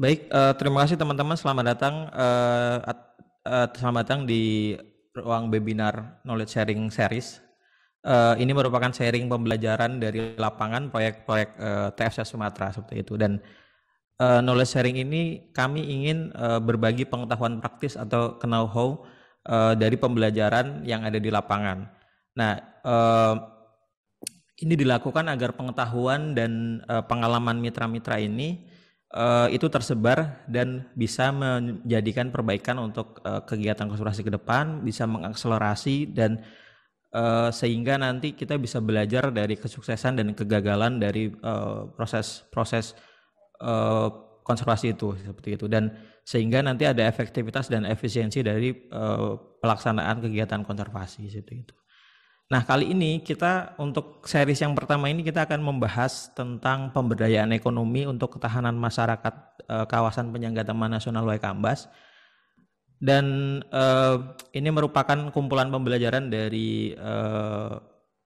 Baik, terima kasih teman-teman. Selamat datang di ruang webinar Knowledge Sharing Series. Ini merupakan sharing pembelajaran dari lapangan proyek-proyek TFC Sumatera seperti itu. Dan knowledge sharing ini kami ingin berbagi pengetahuan praktis atau know-how dari pembelajaran yang ada di lapangan. Nah, ini dilakukan agar pengetahuan dan pengalaman mitra-mitra ini itu tersebar dan bisa menjadikan perbaikan untuk kegiatan konservasi ke depan, bisa mengakselerasi dan sehingga nanti kita bisa belajar dari kesuksesan dan kegagalan dari proses konservasi itu seperti itu, dan sehingga nanti ada efektivitas dan efisiensi dari pelaksanaan kegiatan konservasi seperti itu. Nah, kali ini kita untuk series yang pertama ini kita akan membahas tentang pemberdayaan ekonomi untuk ketahanan masyarakat kawasan penyangga Taman Nasional Waikambas. Dan ini merupakan kumpulan pembelajaran dari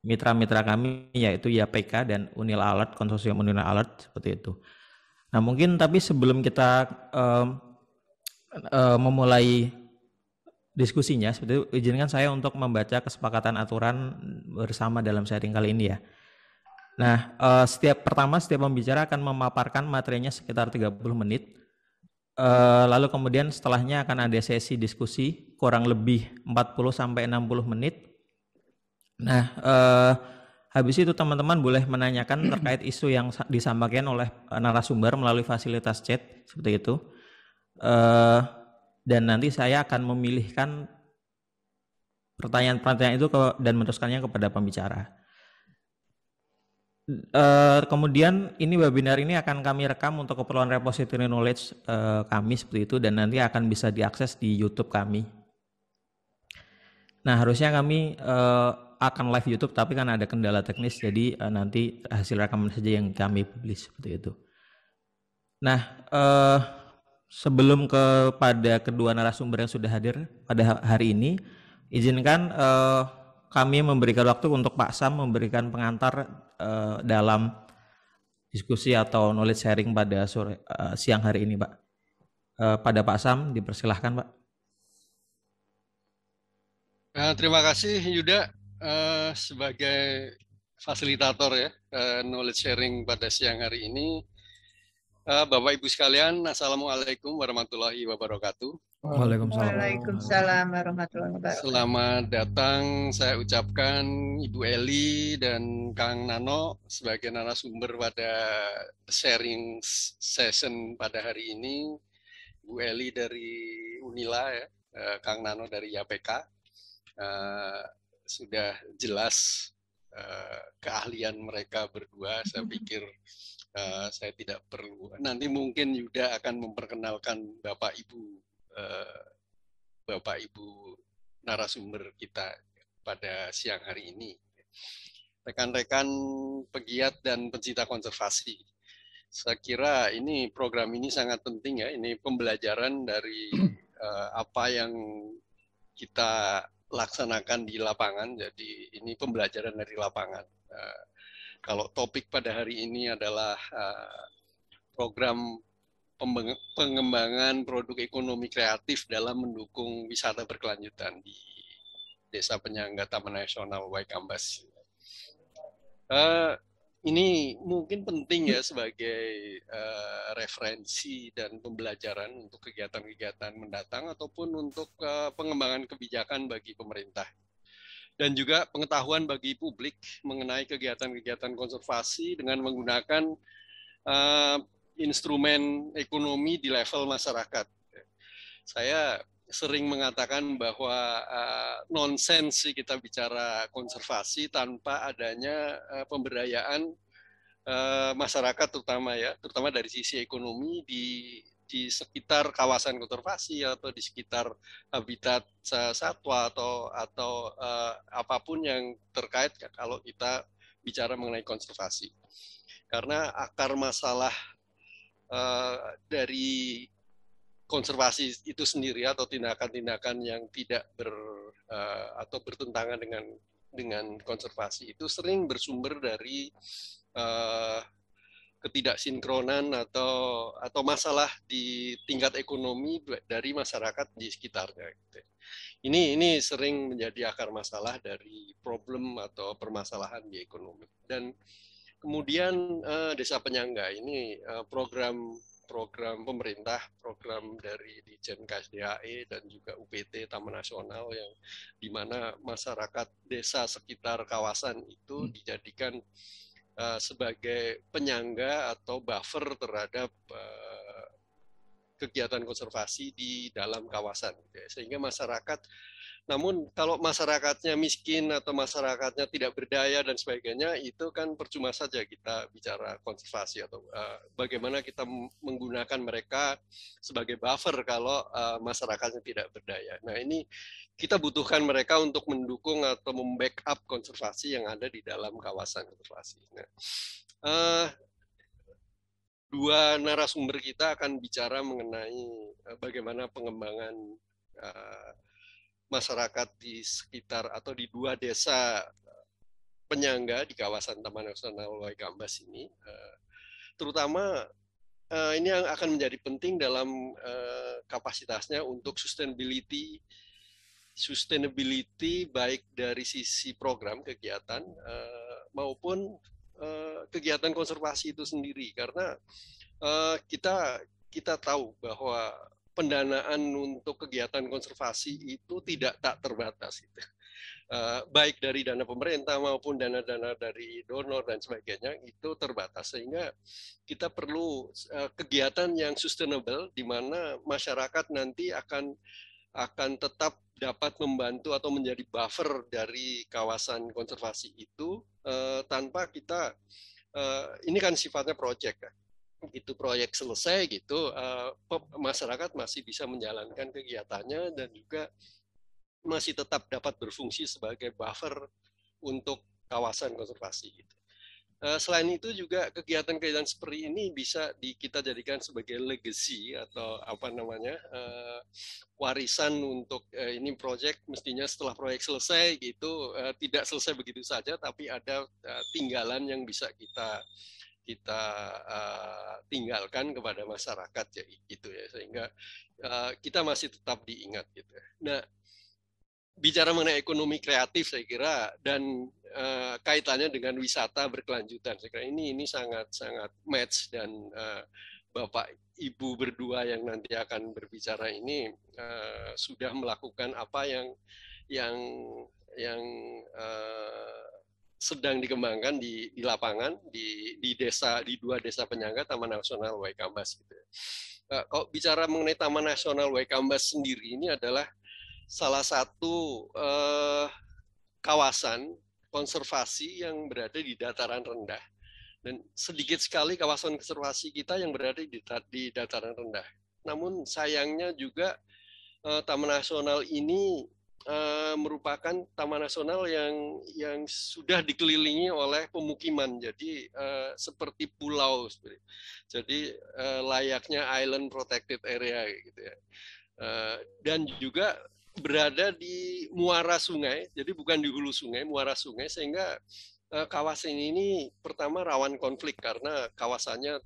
mitra-mitra kami, yaitu YAPK dan Unil Alert, Konsorsium Unil Alert seperti itu. Nah, mungkin tapi sebelum kita memulai diskusinya, seperti itu, izinkan saya untuk membaca kesepakatan aturan bersama dalam sharing kali ini ya. Nah, setiap pembicara akan memaparkan materinya sekitar 30 menit. Lalu kemudian setelahnya akan ada sesi diskusi kurang lebih 40-60 menit. Nah, habis itu teman-teman boleh menanyakan terkait isu yang disampaikan oleh narasumber melalui fasilitas chat seperti itu. Dan nanti saya akan memilihkan pertanyaan-pertanyaan itu dan meneruskannya kepada pembicara. Kemudian ini webinar ini akan kami rekam untuk keperluan repository knowledge kami seperti itu, dan nanti akan bisa diakses di YouTube kami. Nah, harusnya kami akan live YouTube, tapi kan ada kendala teknis, jadi nanti hasil rekaman saja yang kami publish seperti itu. Nah, sebelum kepada kedua narasumber yang sudah hadir pada hari ini, izinkan kami memberikan waktu untuk Pak Sam memberikan pengantar dalam diskusi atau knowledge sharing pada siang hari ini, Pak. Pada Pak Sam, dipersilahkan, Pak. Terima kasih Yuda sebagai fasilitator ya knowledge sharing pada siang hari ini. Bapak Ibu sekalian, Assalamualaikum warahmatullahi wabarakatuh. Waalaikumsalam warahmatullahi wabarakatuh. Selamat datang saya ucapkan Ibu Eli dan Kang Nano sebagai narasumber pada sharing session pada hari ini. Bu Eli dari Unila ya, Kang Nano dari YAPK. Sudah jelas keahlian mereka berdua. Saya pikir saya tidak perlu. Nanti mungkin Yuda akan memperkenalkan Bapak Ibu narasumber kita pada siang hari ini. Rekan-rekan pegiat dan pencinta konservasi, saya kira ini program ini sangat penting ya. Ini pembelajaran dari apa yang kita laksanakan di lapangan. Jadi ini pembelajaran dari lapangan. Kalau topik pada hari ini adalah program pengembangan produk ekonomi kreatif dalam mendukung wisata berkelanjutan di Desa Penyangga Taman Nasional Waikambas. Ini mungkin penting ya sebagai referensi dan pembelajaran untuk kegiatan-kegiatan mendatang ataupun untuk pengembangan kebijakan bagi pemerintah. Dan juga pengetahuan bagi publik mengenai kegiatan-kegiatan konservasi dengan menggunakan instrumen ekonomi di level masyarakat. Saya sering mengatakan bahwa nonsens kita bicara konservasi tanpa adanya pemberdayaan masyarakat terutama dari sisi ekonomi di sekitar kawasan konservasi atau di sekitar habitat satwa atau apapun yang terkait kalau kita bicara mengenai konservasi. Karena akar masalah dari konservasi itu sendiri atau tindakan-tindakan yang tidak atau bertentangan dengan konservasi itu sering bersumber dari ketidaksinkronan atau masalah di tingkat ekonomi dari masyarakat di sekitarnya. Gitu. Ini sering menjadi akar masalah dari problem atau permasalahan di ekonomi. Dan kemudian Desa Penyangga ini program pemerintah, program dari Ditjen KSDAE dan juga UPT Taman Nasional yang di mana masyarakat desa sekitar kawasan itu dijadikan sebagai penyangga atau buffer terhadap kegiatan konservasi di dalam kawasan. Sehingga masyarakat, namun kalau masyarakatnya miskin atau masyarakatnya tidak berdaya dan sebagainya, itu kan percuma saja kita bicara konservasi atau bagaimana kita menggunakan mereka sebagai buffer kalau masyarakatnya tidak berdaya. Nah ini kita butuhkan mereka untuk mendukung atau membackup konservasi yang ada di dalam kawasan konservasi. Nah, dua narasumber kita akan bicara mengenai bagaimana pengembangan masyarakat di sekitar atau di dua desa penyangga di kawasan Taman Nasional Waikambas ini, terutama ini yang akan menjadi penting dalam kapasitasnya untuk sustainability baik dari sisi program kegiatan maupun kegiatan konservasi itu sendiri, karena kita tahu bahwa pendanaan untuk kegiatan konservasi itu tak terbatas, gitu. Baik dari dana pemerintah maupun dana-dana dari donor dan sebagainya itu terbatas, sehingga kita perlu kegiatan yang sustainable di mana masyarakat nanti akan tetap dapat membantu atau menjadi buffer dari kawasan konservasi itu tanpa kita ini kan sifatnya proyek kan. Itu proyek selesai gitu, masyarakat masih bisa menjalankan kegiatannya dan juga masih tetap dapat berfungsi sebagai buffer untuk kawasan konservasi. Gitu. Selain itu juga kegiatan-kegiatan seperti ini bisa kita jadikan sebagai legacy atau apa namanya warisan untuk ini proyek. Mestinya setelah proyek selesai gitu tidak selesai begitu saja, tapi ada tinggalan yang bisa kita tinggalkan kepada masyarakat ya gitu ya, sehingga kita masih tetap diingat gitu. Nah, bicara mengenai ekonomi kreatif saya kira dan kaitannya dengan wisata berkelanjutan, saya kira ini sangat match, dan Bapak Ibu berdua yang nanti akan berbicara ini sudah melakukan apa yang sedang dikembangkan di lapangan di dua desa penyangga Taman Nasional Waikambas gitu. Kalau bicara mengenai Taman Nasional Waikambas sendiri, ini adalah salah satu kawasan konservasi yang berada di dataran rendah, dan sedikit sekali kawasan konservasi kita yang berada di dataran rendah. Namun sayangnya juga Taman Nasional ini merupakan taman nasional yang sudah dikelilingi oleh pemukiman, jadi seperti pulau, jadi layaknya island protected area gitu ya, dan juga berada di muara sungai, jadi bukan di hulu sungai, muara sungai, sehingga kawasan ini pertama rawan konflik karena kawasannya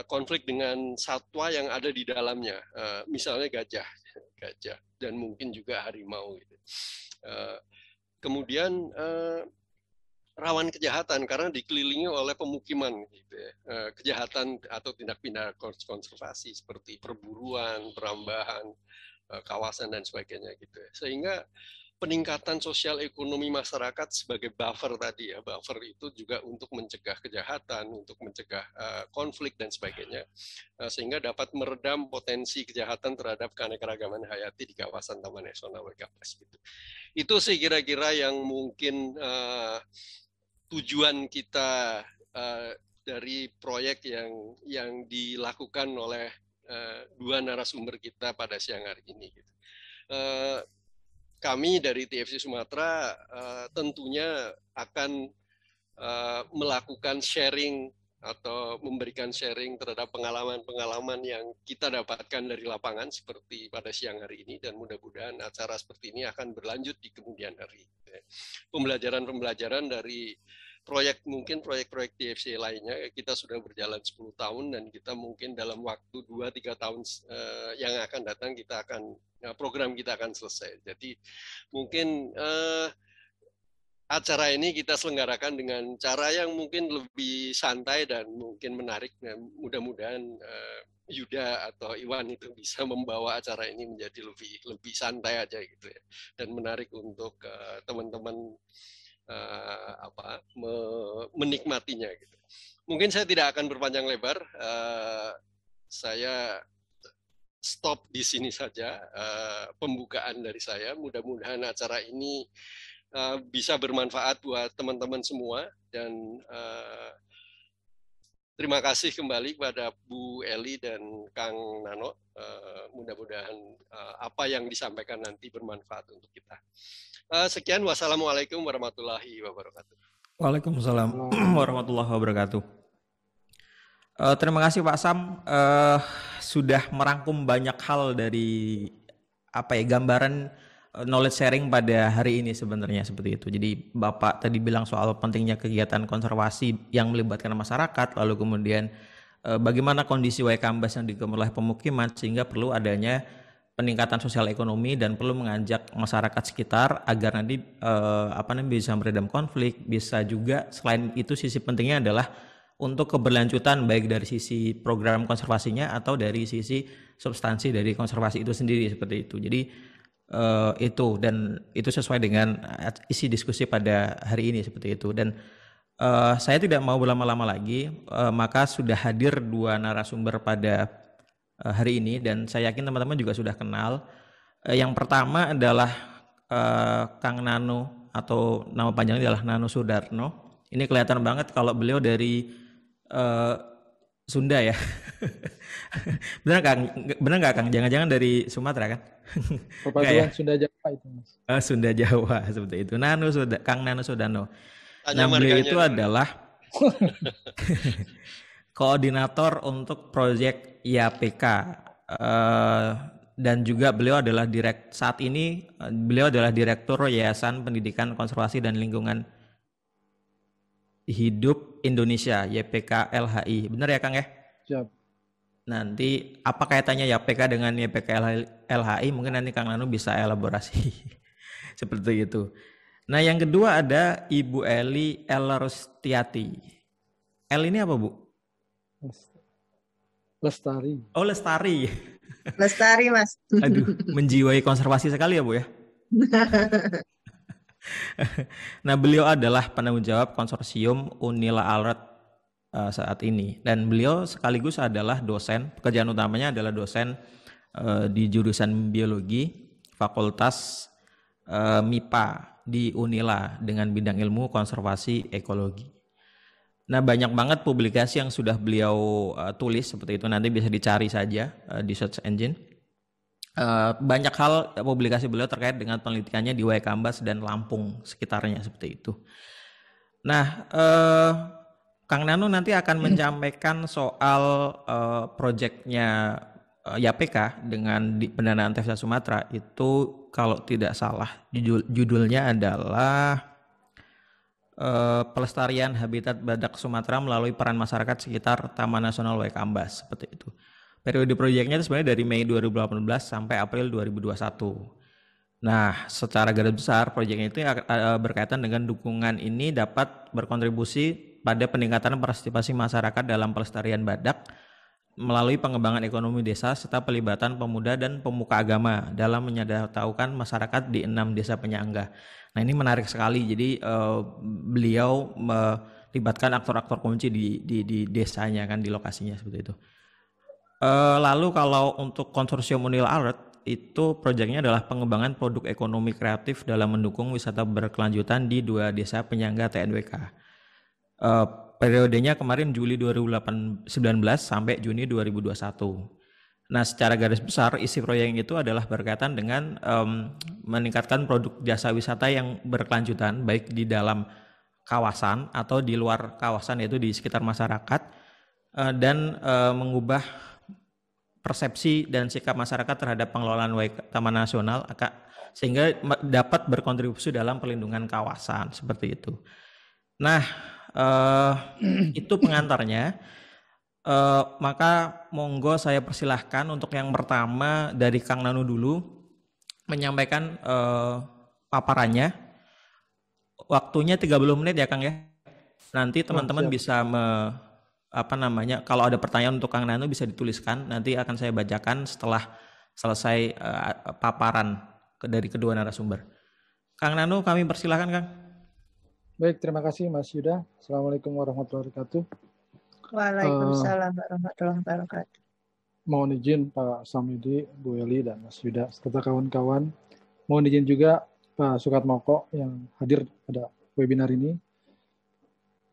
konflik dengan satwa yang ada di dalamnya, misalnya gajah dan mungkin juga harimau gitu. Kemudian rawan kejahatan karena dikelilingi oleh pemukiman gitu ya. Kejahatan atau tindak pidana konservasi seperti perburuan, perambahan kawasan dan sebagainya gitu ya. Sehingga peningkatan sosial ekonomi masyarakat sebagai buffer tadi ya, buffer itu juga untuk mencegah kejahatan, untuk mencegah konflik dan sebagainya, sehingga dapat meredam potensi kejahatan terhadap keanekaragaman hayati di kawasan Taman Nasional Waikambas gitu. Itu sih kira-kira yang mungkin tujuan kita dari proyek yang dilakukan oleh dua narasumber kita pada siang hari ini gitu. Kami dari TFC Sumatera tentunya akan melakukan sharing atau memberikan sharing terhadap pengalaman-pengalaman yang kita dapatkan dari lapangan seperti pada siang hari ini, dan mudah-mudahan acara seperti ini akan berlanjut di kemudian hari. Pembelajaran-pembelajaran dari mungkin proyek-proyek TFC lainnya kita sudah berjalan 10 tahun dan kita mungkin dalam waktu 2-3 tahun yang akan datang program kita akan selesai. Jadi mungkin acara ini kita selenggarakan dengan cara yang mungkin lebih santai dan mungkin menarik. Mudah-mudahan Yuda atau Iwan itu bisa membawa acara ini menjadi lebih santai aja gitu ya, dan menarik untuk teman-teman menikmatinya gitu. Mungkin saya tidak akan berpanjang lebar, saya stop di sini saja pembukaan dari saya. Mudah-mudahan acara ini bisa bermanfaat buat teman-teman semua, dan terima kasih kembali kepada Bu Eli dan Kang Nano. Mudah-mudahan apa yang disampaikan nanti bermanfaat untuk kita. Sekian, wassalamualaikum warahmatullahi wabarakatuh. Waalaikumsalam warahmatullahi wabarakatuh. Terima kasih Pak Sam, sudah merangkum banyak hal dari gambaran knowledge sharing pada hari ini sebenarnya seperti itu. Jadi Bapak tadi bilang soal pentingnya kegiatan konservasi yang melibatkan masyarakat, lalu kemudian bagaimana kondisi Waikambas yang dikelola oleh pemukiman sehingga perlu adanya peningkatan sosial ekonomi dan perlu mengajak masyarakat sekitar agar nanti bisa meredam konflik. Bisa juga selain itu sisi pentingnya adalah untuk keberlanjutan baik dari sisi program konservasinya atau dari sisi substansi dari konservasi itu sendiri seperti itu. Jadi itu sesuai dengan isi diskusi pada hari ini seperti itu. Dan saya tidak mau berlama-lama lagi, maka sudah hadir 2 narasumber pada hari ini dan saya yakin teman-teman juga sudah kenal. Yang pertama adalah Kang Nano, atau nama panjangnya adalah Nano Sudarno. Ini kelihatan banget kalau beliau dari Sunda ya. Benar nggak Kang? Jangan-jangan dari Sumatera kan? Perpaduan Sunda Jawa itu Mas. Sunda Jawa seperti itu. Kang Nano Sudarno. Nah, beliau itu adalah koordinator untuk proyek YAPK, dan juga beliau adalah saat ini beliau adalah Direktur Yayasan Pendidikan Konservasi dan Lingkungan Hidup Indonesia YPK LHI. Benar ya Kang ya? Siap. Nanti apa kaitannya YAPK dengan YPK LHI mungkin nanti Kang Nano bisa elaborasi. Seperti itu. Nah, yang kedua ada Ibu Eli Elrustiati. L ini apa Bu? Lestari. Oh, Lestari. Lestari Mas. Aduh, menjiwai konservasi sekali ya Bu ya. Nah, beliau adalah penanggung jawab konsorsium Unila Alert saat ini, dan beliau sekaligus adalah dosen, pekerjaan utamanya adalah dosen di jurusan biologi Fakultas MIPA di Unila dengan bidang ilmu konservasi ekologi. Nah, banyak banget publikasi yang sudah beliau tulis seperti itu, nanti bisa dicari saja di search engine. Banyak hal publikasi beliau terkait dengan penelitiannya di Waikambas dan Lampung sekitarnya seperti itu. Nah, Kang Nano nanti akan menyampaikan soal proyeknya YAPK dengan pendanaan TEFSA Sumatera. Itu kalau tidak salah judulnya adalah pelestarian habitat badak Sumatera melalui peran masyarakat sekitar Taman Nasional Waikambas seperti itu. Periode proyeknya itu sebenarnya dari Mei 2018 sampai April 2021. Nah, secara garis besar proyeknya itu berkaitan dengan dukungan ini dapat berkontribusi pada peningkatan partisipasi masyarakat dalam pelestarian badak melalui pengembangan ekonomi desa serta pelibatan pemuda dan pemuka agama dalam menyadarkan masyarakat di 6 desa penyangga. Nah, ini menarik sekali. Jadi beliau melibatkan aktor-aktor kunci di desanya kan, di lokasinya seperti itu. Lalu kalau untuk konsorsium Unila Alert itu proyeknya adalah pengembangan produk ekonomi kreatif dalam mendukung wisata berkelanjutan di 2 desa penyangga TNWK. Periodenya kemarin Juli 2019 sampai Juni 2021. Nah, secara garis besar isi proyek itu adalah berkaitan dengan meningkatkan produk jasa wisata yang berkelanjutan baik di dalam kawasan atau di luar kawasan, yaitu di sekitar masyarakat, dan mengubah persepsi dan sikap masyarakat terhadap pengelolaan Taman Nasional sehingga dapat berkontribusi dalam perlindungan kawasan seperti itu. Nah, Itu pengantarnya. Maka monggo saya persilahkan untuk yang pertama dari Kang Nanu dulu menyampaikan paparannya. Waktunya 30 menit ya Kang ya. Nanti teman-teman bisa kalau ada pertanyaan untuk Kang Nanu bisa dituliskan. Nanti akan saya bacakan setelah selesai paparan dari kedua narasumber. Kang Nanu, kami persilahkan Kang. Baik, terima kasih Mas Yuda. Assalamualaikum warahmatullahi wabarakatuh. Waalaikumsalam warahmatullahi wabarakatuh. Mohon izin Pak Samyudi, Bu Eli, dan Mas Yuda, serta kawan-kawan. Mohon izin juga Pak Sukatmoko yang hadir pada webinar ini.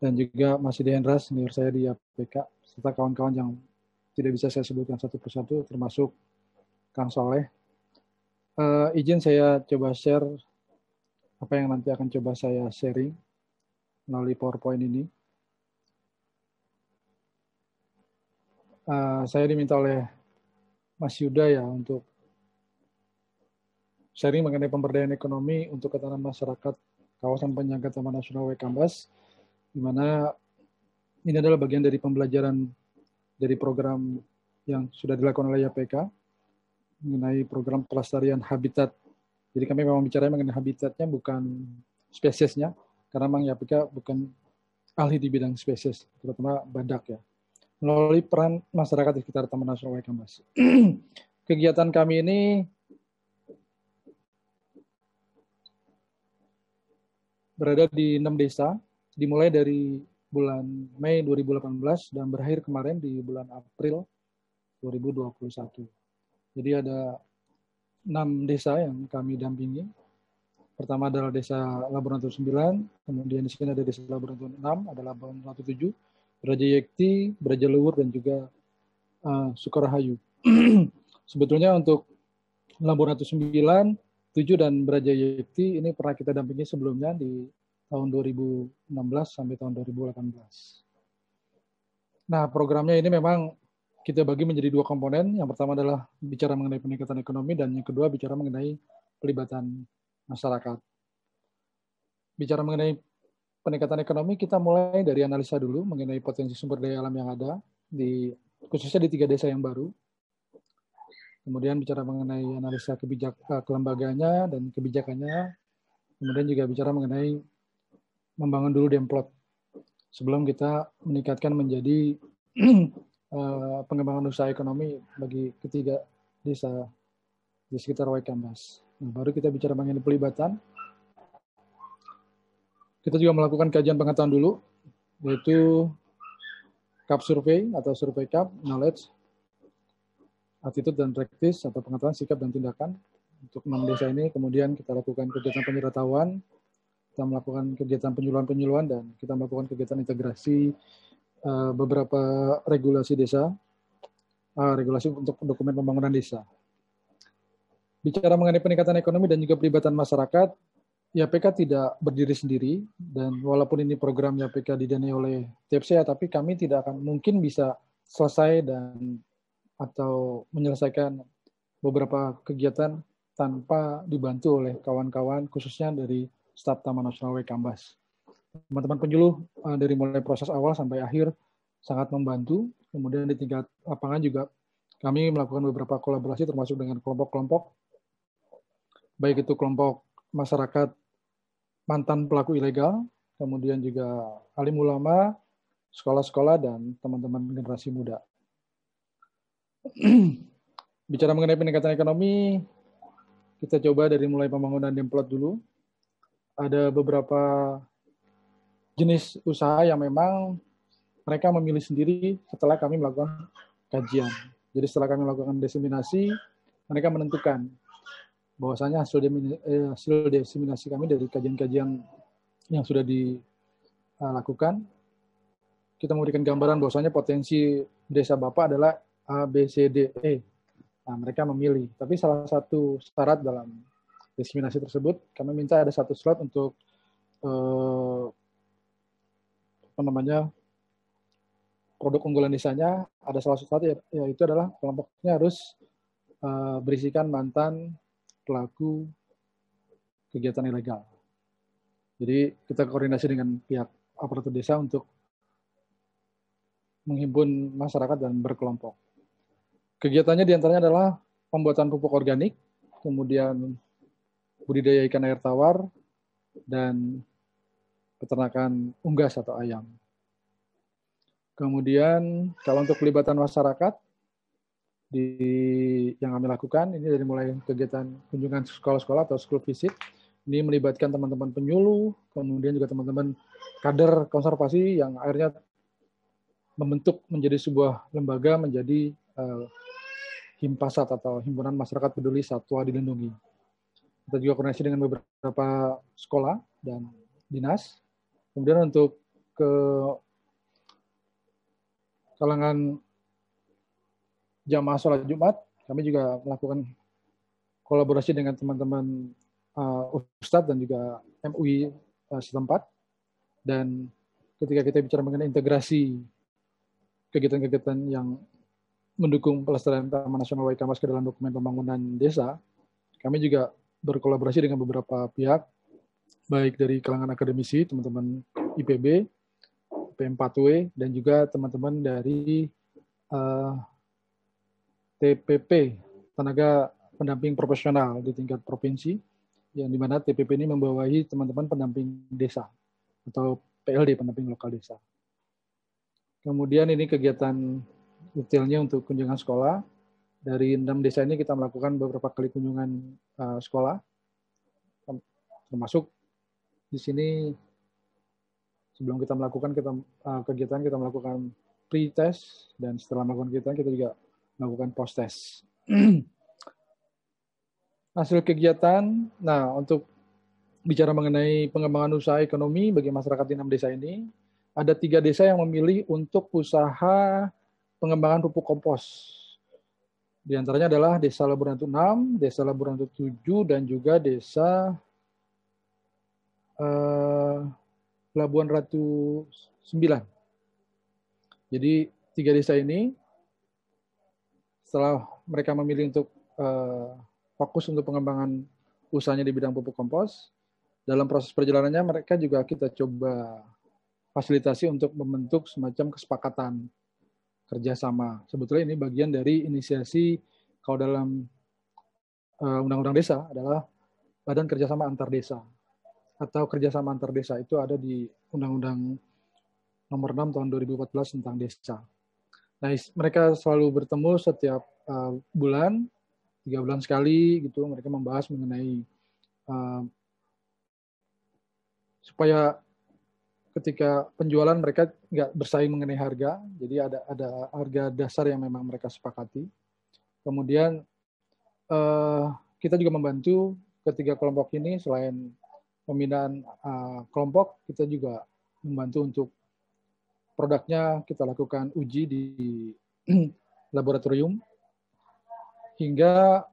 Dan juga Mas Ide Hendra, senior saya di APK, serta kawan-kawan yang tidak bisa saya sebutkan satu persatu, termasuk Kang Soleh. Izin saya coba share apa yang nanti akan coba saya sharing melalui PowerPoint ini. Saya diminta oleh Mas Yuda ya untuk sharing mengenai pemberdayaan ekonomi untuk ketahanan masyarakat kawasan penyangga Taman Nasional Waikambas, di mana ini adalah bagian dari pembelajaran dari program yang sudah dilakukan oleh YPK mengenai program pelestarian habitat. Jadi kami memang bicara mengenai habitatnya, bukan spesiesnya, karena memang YPK bukan ahli di bidang spesies, terutama badak ya. Melalui peran masyarakat di sekitar Taman Nasional Waikambas. Kegiatan kami ini berada di 6 desa, dimulai dari bulan Mei 2018 dan berakhir kemarin di bulan April 2021. Jadi ada 6 desa yang kami dampingi. Pertama adalah Desa Laburan Ratu 9, kemudian di sini ada Desa Laburan Ratu 6, ada Laburan Ratu 7, Braja Yekti, Braja Luhur, dan juga Sukorahayu. Sebetulnya untuk Laburan Ratu 9, 7, dan Braja Yekti ini pernah kita dampingi sebelumnya di tahun 2016 sampai tahun 2018. Nah, programnya ini memang kita bagi menjadi 2 komponen. Yang pertama adalah bicara mengenai peningkatan ekonomi, dan yang kedua bicara mengenai pelibatan masyarakat. Bicara mengenai peningkatan ekonomi, kita mulai dari analisa dulu mengenai potensi sumber daya alam yang ada, khususnya di 3 desa yang baru. Kemudian bicara mengenai analisa kelembagaannya dan kebijakannya. Kemudian juga bicara mengenai membangun dulu Demplot sebelum kita meningkatkan menjadi pengembangan usaha ekonomi bagi ketiga desa di sekitar Waikambas. Nah, baru kita bicara mengenai pelibatan. Kita juga melakukan kajian pengetahuan dulu, yaitu CAP Survey atau Survey CAP, Knowledge, Attitude dan Practice atau pengetahuan, sikap, dan tindakan. Untuk 6 desa ini, kemudian kita lakukan kegiatan penyeratawan, kita melakukan kegiatan penyuluhan-penyuluhan, dan kita melakukan kegiatan integrasi beberapa regulasi desa, regulasi untuk dokumen pembangunan desa. Bicara mengenai peningkatan ekonomi dan juga pelibatan masyarakat, YPK tidak berdiri sendiri, dan walaupun ini program YPK didanai oleh TFCA, tapi kami tidak akan mungkin bisa selesai atau menyelesaikan beberapa kegiatan tanpa dibantu oleh kawan-kawan, khususnya dari staf Taman Nasional Waikambas. Teman-teman penyuluh dari mulai proses awal sampai akhir sangat membantu. Kemudian di tingkat lapangan juga kami melakukan beberapa kolaborasi termasuk dengan kelompok-kelompok, baik itu kelompok masyarakat mantan pelaku ilegal, kemudian juga alim ulama, sekolah-sekolah, dan teman-teman generasi muda. Bicara mengenai peningkatan ekonomi, kita coba dari mulai pembangunan Demplot dulu. Ada beberapa jenis usaha yang memang mereka memilih sendiri setelah kami melakukan kajian. Jadi setelah kami melakukan diseminasi, mereka menentukan bahwasanya hasil diseminasi kami dari kajian-kajian yang sudah dilakukan, kita memberikan gambaran bahwasanya potensi desa Bapak adalah A, B, C, D, E. Nah, mereka memilih. Tapi salah satu syarat dalam diseminasi tersebut, kami minta ada 1 slot untuk produk unggulan desanya. Ada salah satu yaitu adalah kelompoknya harus berisikan mantan pelaku kegiatan ilegal. Jadi kita koordinasi dengan pihak aparatur desa untuk menghimpun masyarakat dan berkelompok. Kegiatannya diantaranya adalah pembuatan pupuk organik, kemudian budidaya ikan air tawar, dan peternakan unggas atau ayam. Kemudian kalau untuk pelibatan masyarakat yang kami lakukan, ini dari mulai kegiatan kunjungan sekolah-sekolah atau school visit, ini melibatkan teman-teman penyuluh, kemudian juga teman-teman kader konservasi yang akhirnya membentuk menjadi sebuah lembaga, menjadi Himpasat atau Himpunan Masyarakat Peduli Satwa Dilindungi. Kita juga koordinasi dengan beberapa sekolah dan dinas. Kemudian untuk ke kalangan jamaah sholat Jumat, kami juga melakukan kolaborasi dengan teman-teman Ustadz dan juga MUI setempat. Dan ketika kita bicara mengenai integrasi kegiatan-kegiatan yang mendukung pelestarian Taman Nasional Waikambas ke dalam dokumen pembangunan desa, kami juga berkolaborasi dengan beberapa pihak, baik dari kalangan akademisi, teman-teman IPB, PM4W, dan juga teman-teman dari TPP, Tenaga Pendamping Profesional di tingkat provinsi, yang dimana TPP ini membawahi teman-teman pendamping desa, atau PLD, pendamping lokal desa. Kemudian ini kegiatan detailnya untuk kunjungan sekolah. Dari 6 desa ini kita melakukan beberapa kali kunjungan sekolah, termasuk di sini sebelum kita melakukan kegiatan, kita melakukan pre-test, dan setelah melakukan kegiatan kita juga melakukan post-test. Hasil kegiatan, nah untuk bicara mengenai pengembangan usaha ekonomi bagi masyarakat di 6 desa ini, ada 3 desa yang memilih untuk usaha pengembangan pupuk kompos. Di antaranya adalah Desa Laburan Ratu 6, Desa Laburan Ratu 7, dan juga Desa Labuan Ratu 9. Jadi 3 desa ini, setelah mereka memilih untuk fokus untuk pengembangan usahanya di bidang pupuk kompos, dalam proses perjalanannya mereka juga kita coba fasilitasi untuk membentuk semacam kesepakatan kerjasama. Sebetulnya ini bagian dari inisiasi kalau dalam Undang-Undang Desa adalah Badan Kerjasama Antar Desa atau kerjasama antar desa, itu ada di Undang-Undang Nomor 6 Tahun 2014 tentang desa. Nah, mereka selalu bertemu setiap bulan, 3 bulan sekali gitu. Mereka membahas mengenai supaya ketika penjualan mereka nggak bersaing mengenai harga, jadi ada harga dasar yang memang mereka sepakati. Kemudian kita juga membantu ketiga kelompok ini, selain pembinaan kelompok, kita juga membantu untuk produknya kita lakukan uji di laboratorium, hingga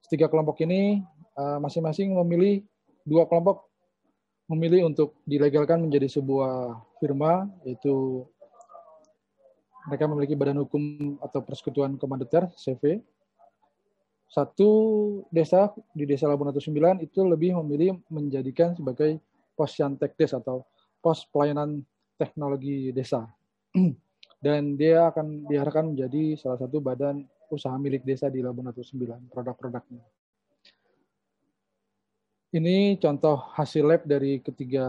ketiga kelompok ini masing-masing memilih, 2 kelompok memilih untuk dilegalkan menjadi sebuah firma, yaitu mereka memiliki badan hukum atau persekutuan komandeter, CV. 1 desa di Desa Labuan Ratu 9 itu lebih memilih menjadikan sebagai Posyantekdes atau pos pelayanan teknologi desa. Dan dia akan diarahkan menjadi salah satu badan usaha milik desa di Labuan Ratu 9, produk-produknya. Ini contoh hasil lab dari ketiga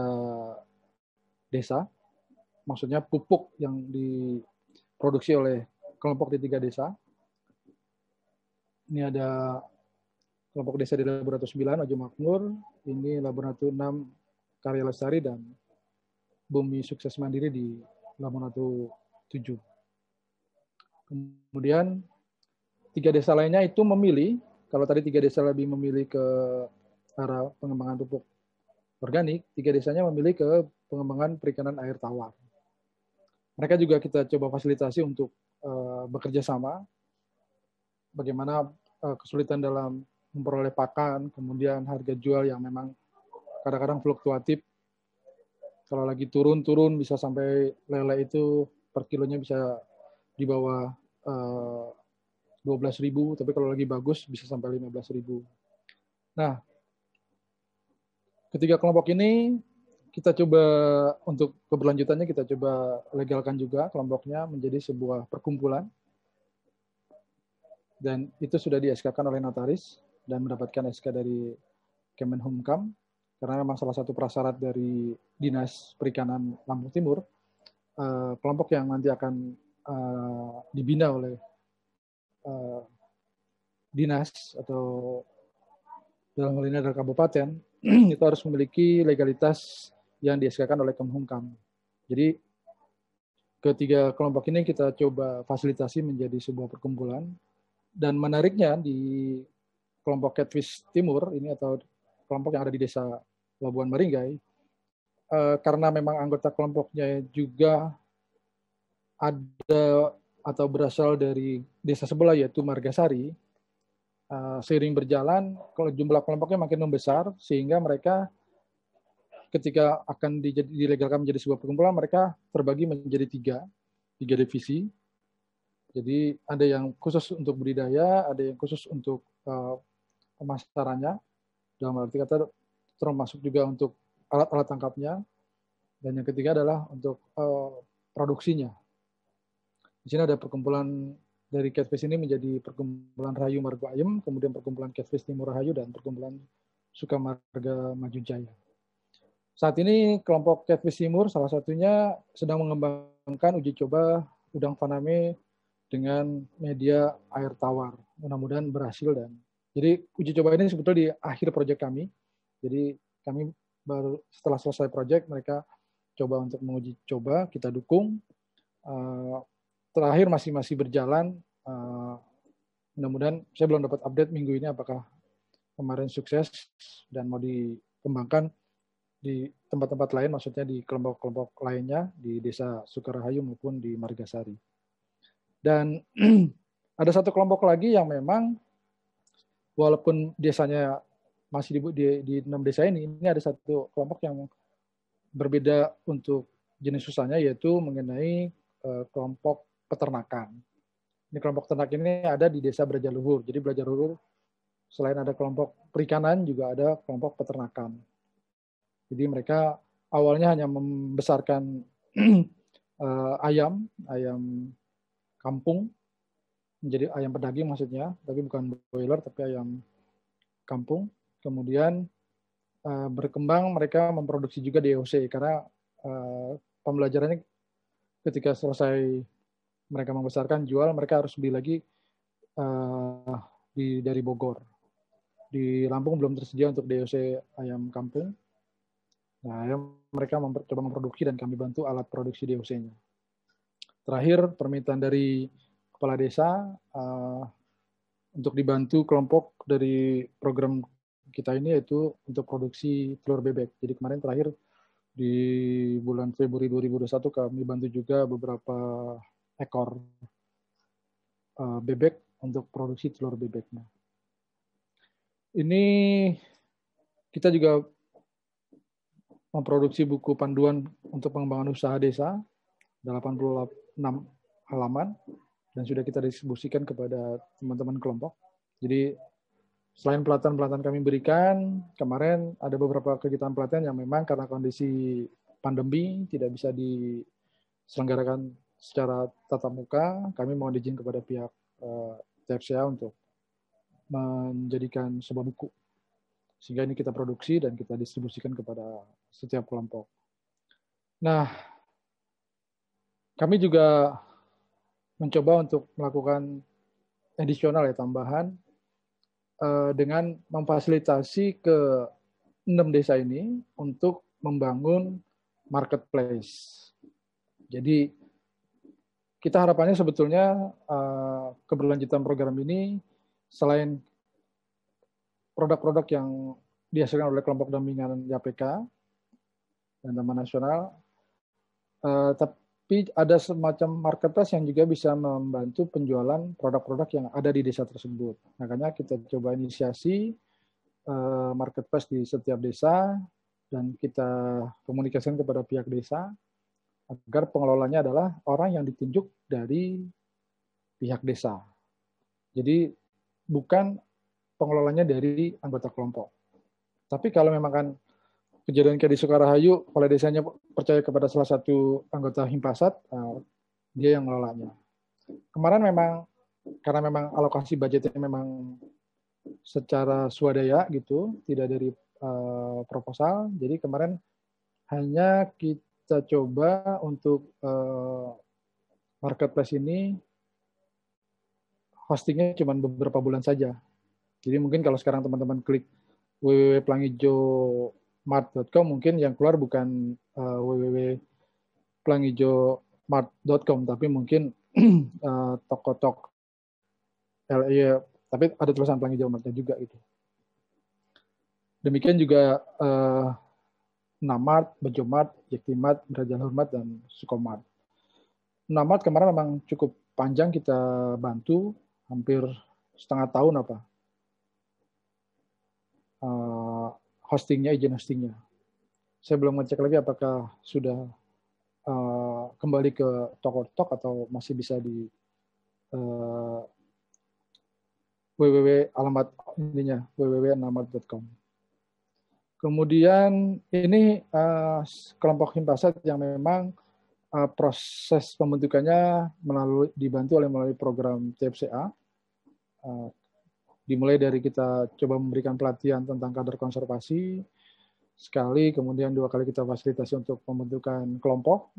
desa, maksudnya pupuk yang diproduksi oleh kelompok di 3 desa. Ini ada kelompok desa di Labuan Ratu 9, Ojo Makmur, ini Labuan Ratu 6, Karya Lestari, dan Bumi Sukses Mandiri di Labuan Ratu 7. Kemudian 3 desa lainnya itu memilih, kalau tadi 3 desa lebih memilih ke arah pengembangan pupuk organik, 3 desanya memilih ke pengembangan perikanan air tawar. Mereka juga kita coba fasilitasi untuk bekerja sama, bagaimana kesulitan dalam memperoleh pakan, kemudian harga jual yang memang kadang-kadang fluktuatif. Kalau lagi turun bisa sampai lele itu per kilonya bisa di bawah 12.000, tapi kalau lagi bagus bisa sampai 15.000. Nah, ketiga kelompok ini kita coba untuk keberlanjutannya kita coba legalkan juga kelompoknya menjadi sebuah perkumpulan, dan itu sudah di-SK-kan oleh notaris dan mendapatkan SK dari Kemenhumkam, karena memang salah satu prasyarat dari Dinas Perikanan Lampung Timur, kelompok yang nanti akan dibina oleh dinas atau dalam hal ini adalah kabupaten, itu harus memiliki legalitas yang di-SK-kan oleh Kemenhumkam. Jadi ketiga kelompok ini kita coba fasilitasi menjadi sebuah perkumpulan, dan menariknya di kelompok Catfish Timur ini atau kelompok yang ada di Desa Labuan Maringgai, karena memang anggota kelompoknya juga ada atau berasal dari desa sebelah yaitu Margasari, seiring berjalan kalau jumlah kelompoknya makin membesar sehingga mereka ketika akan dilegalkan menjadi sebuah perkumpulan mereka terbagi menjadi tiga divisi. Jadi ada yang khusus untuk budidaya, ada yang khusus untuk pemasarannya, dalam arti kata termasuk juga untuk alat-alat tangkapnya, dan yang ketiga adalah untuk produksinya. Di sini ada perkumpulan dari Catfish ini menjadi perkumpulan Rahayu Margo Ayem, kemudian perkumpulan Catfish Timur Rahayu, dan perkumpulan Sukamarga Maju Jaya. Saat ini kelompok Catfish Timur salah satunya sedang mengembangkan uji coba udang faname dengan media air tawar. Mudah-mudahan berhasil, dan jadi uji coba ini sebetulnya di akhir proyek kami. Jadi kami baru setelah selesai proyek mereka coba untuk menguji coba, kita dukung. Terakhir masih berjalan. Mudah-mudahan saya belum dapat update minggu ini apakah kemarin sukses dan mau dikembangkan di tempat-tempat lain, maksudnya di kelompok-kelompok lainnya di Desa Sukarahayu maupun di Margasari. Dan ada satu kelompok lagi yang memang walaupun desanya masih di 6 desa ini ada satu kelompok yang berbeda untuk jenis usahanya, yaitu mengenai kelompok peternakan. Ini kelompok ternak ini ada di Desa Brajaluhur. Jadi Brajaluhur selain ada kelompok perikanan juga ada kelompok peternakan. Jadi mereka awalnya hanya membesarkan ayam kampung, menjadi ayam pedaging maksudnya, tapi bukan broiler tapi ayam kampung. Kemudian berkembang mereka memproduksi juga DOC, karena pembelajarannya ketika selesai mereka membesarkan jual, mereka harus beli lagi dari Bogor. Di Lampung belum tersedia untuk DOC ayam kampung. Nah, mereka coba memproduksi dan kami bantu alat produksi DOC-nya. Terakhir, permintaan dari kepala desa untuk dibantu kelompok dari program kita ini yaitu untuk produksi telur bebek. Jadi kemarin terakhir di bulan Februari 2021 kami bantu juga beberapa ekor bebek untuk produksi telur bebeknya. Ini kita juga memproduksi buku panduan untuk pengembangan usaha desa, 86 halaman, dan sudah kita distribusikan kepada teman-teman kelompok. Jadi selain pelatihan-pelatihan kami berikan, kemarin ada beberapa kegiatan pelatihan yang memang karena kondisi pandemi tidak bisa diselenggarakan secara tatap muka, kami mohon izin kepada pihak TFCA untuk menjadikan sebuah buku. Sehingga ini kita produksi dan kita distribusikan kepada setiap kelompok. Nah, kami juga mencoba untuk melakukan additional tambahan dengan memfasilitasi ke 6 desa ini untuk membangun marketplace. Jadi kita harapannya sebetulnya keberlanjutan program ini selain produk-produk yang dihasilkan oleh kelompok dampingan YPK dan Taman Nasional, tapi ada semacam marketplace yang juga bisa membantu penjualan produk-produk yang ada di desa tersebut. Makanya kita coba inisiasi marketplace di setiap desa dan kita komunikasikan kepada pihak desa agar pengelolanya adalah orang yang ditunjuk dari pihak desa. Jadi bukan pengelolanya dari anggota kelompok. Tapi kalau memang kan kejadian kayak di Sukarahayu, kepala desanya percaya kepada salah satu anggota Himpasat, dia yang ngelolanya. Kemarin memang karena memang alokasi budgetnya memang secara swadaya gitu, tidak dari proposal. Jadi kemarin hanya kita coba untuk marketplace ini hostingnya cuma beberapa bulan saja. Jadi mungkin kalau sekarang teman-teman klik www.plangijomart.com, mungkin yang keluar bukan www.plangijomart.com, tapi mungkin toko-toko LA, tapi ada tulisan Pelangi Jawa Martnya juga itu. Demikian juga Namart, Bejomart, Yaktimart, Raja Hormat, dan Sukomart. Namart kemarin memang cukup panjang kita bantu, hampir setengah tahun hostingnya, izin hostingnya. Saya belum ngecek lagi apakah sudah kembali ke toko-toko atau masih bisa di www.namart.com. Kemudian ini kelompok Himpasat yang memang proses pembentukannya dibantu melalui program TFCA. Dimulai dari kita coba memberikan pelatihan tentang kader konservasi sekali, kemudian 2 kali kita fasilitasi untuk pembentukan kelompok.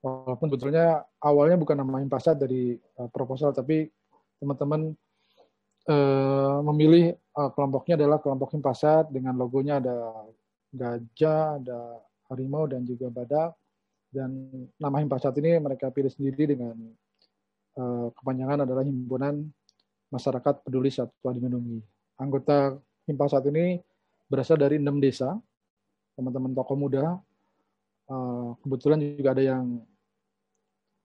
Walaupun sebetulnya awalnya bukan nama Himpasat dari proposal, tapi teman-teman memilih kelompoknya adalah kelompok Himpasat dengan logonya ada gajah, ada harimau, dan juga badak. Dan nama Himpasat ini mereka pilih sendiri dengan kepanjangan adalah Himpunan Masyarakat Peduli Satwa Dilindungi. Anggota Himpasat ini berasal dari 6 desa, teman-teman tokoh muda. Kebetulan juga ada yang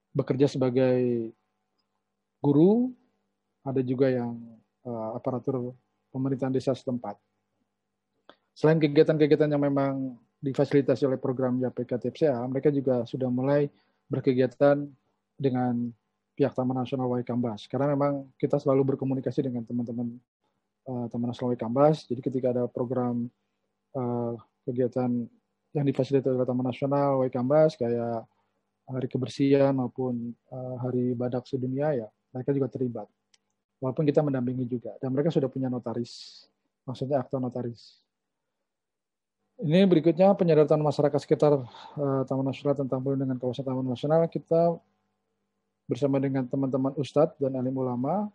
bekerja sebagai guru, ada juga yang aparatur pemerintahan desa setempat. Selain kegiatan-kegiatan yang memang difasilitasi oleh program YPK TFCA, mereka juga sudah mulai berkegiatan dengan pihak Taman Nasional Waikambas. Karena memang kita selalu berkomunikasi dengan teman-teman Taman Nasional Waikambas. Jadi ketika ada program kegiatan yang difasilitasi oleh Taman Nasional Waikambas, kayak Hari Kebersihan maupun Hari Badak Sedunia, ya mereka juga terlibat. Walaupun kita mendampingi juga. Dan mereka sudah punya notaris, maksudnya akta notaris. Ini berikutnya penyadaratan masyarakat sekitar Taman Nasional tentang perlindungan kawasan Taman Nasional. Kita bersama dengan teman-teman Ustadz dan alim ulama,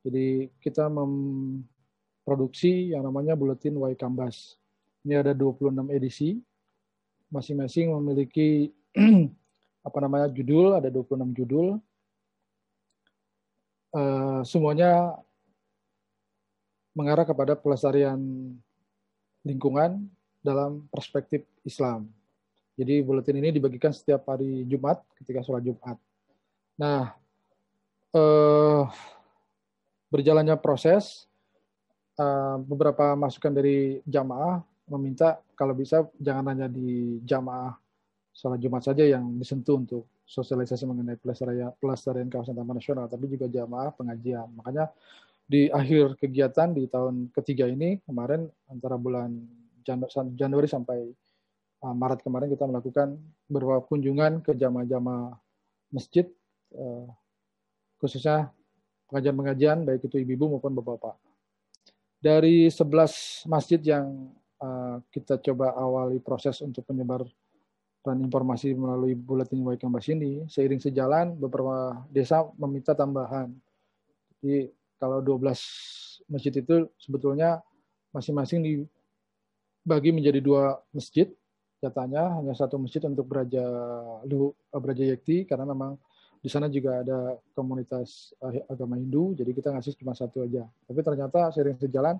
jadi kita memproduksi yang namanya Buletin Waikambas. Ini ada 26 edisi, masing-masing memiliki judul, ada 26 judul. Semuanya mengarah kepada pelestarian lingkungan dalam perspektif Islam. Jadi buletin ini dibagikan setiap hari Jumat ketika sholat Jumat. Nah, berjalannya proses, beberapa masukan dari jamaah meminta kalau bisa jangan hanya di jamaah sholat Jumat saja yang disentuh untuk sosialisasi mengenai pelestarian kawasan Taman Nasional, tapi juga jamaah pengajian. Makanya di akhir kegiatan di tahun ketiga ini, kemarin antara bulan Januari sampai Maret kemarin kita melakukan beberapa kunjungan ke jamaah-jamaah masjid, khususnya pengajian-pengajian baik itu ibu-ibu maupun bapak-bapak. Dari 11 masjid yang kita coba awali proses untuk penyebaran informasi melalui buletin Waikambas ini, seiring sejalan beberapa desa meminta tambahan. Jadi kalau 12 masjid itu sebetulnya masing-masing dibagi menjadi 2 masjid. Jatahnya hanya 1 masjid untuk Braja Yekti, karena memang di sana juga ada komunitas agama Hindu, jadi kita ngasih cuma 1 aja. Tapi ternyata seiring sejalan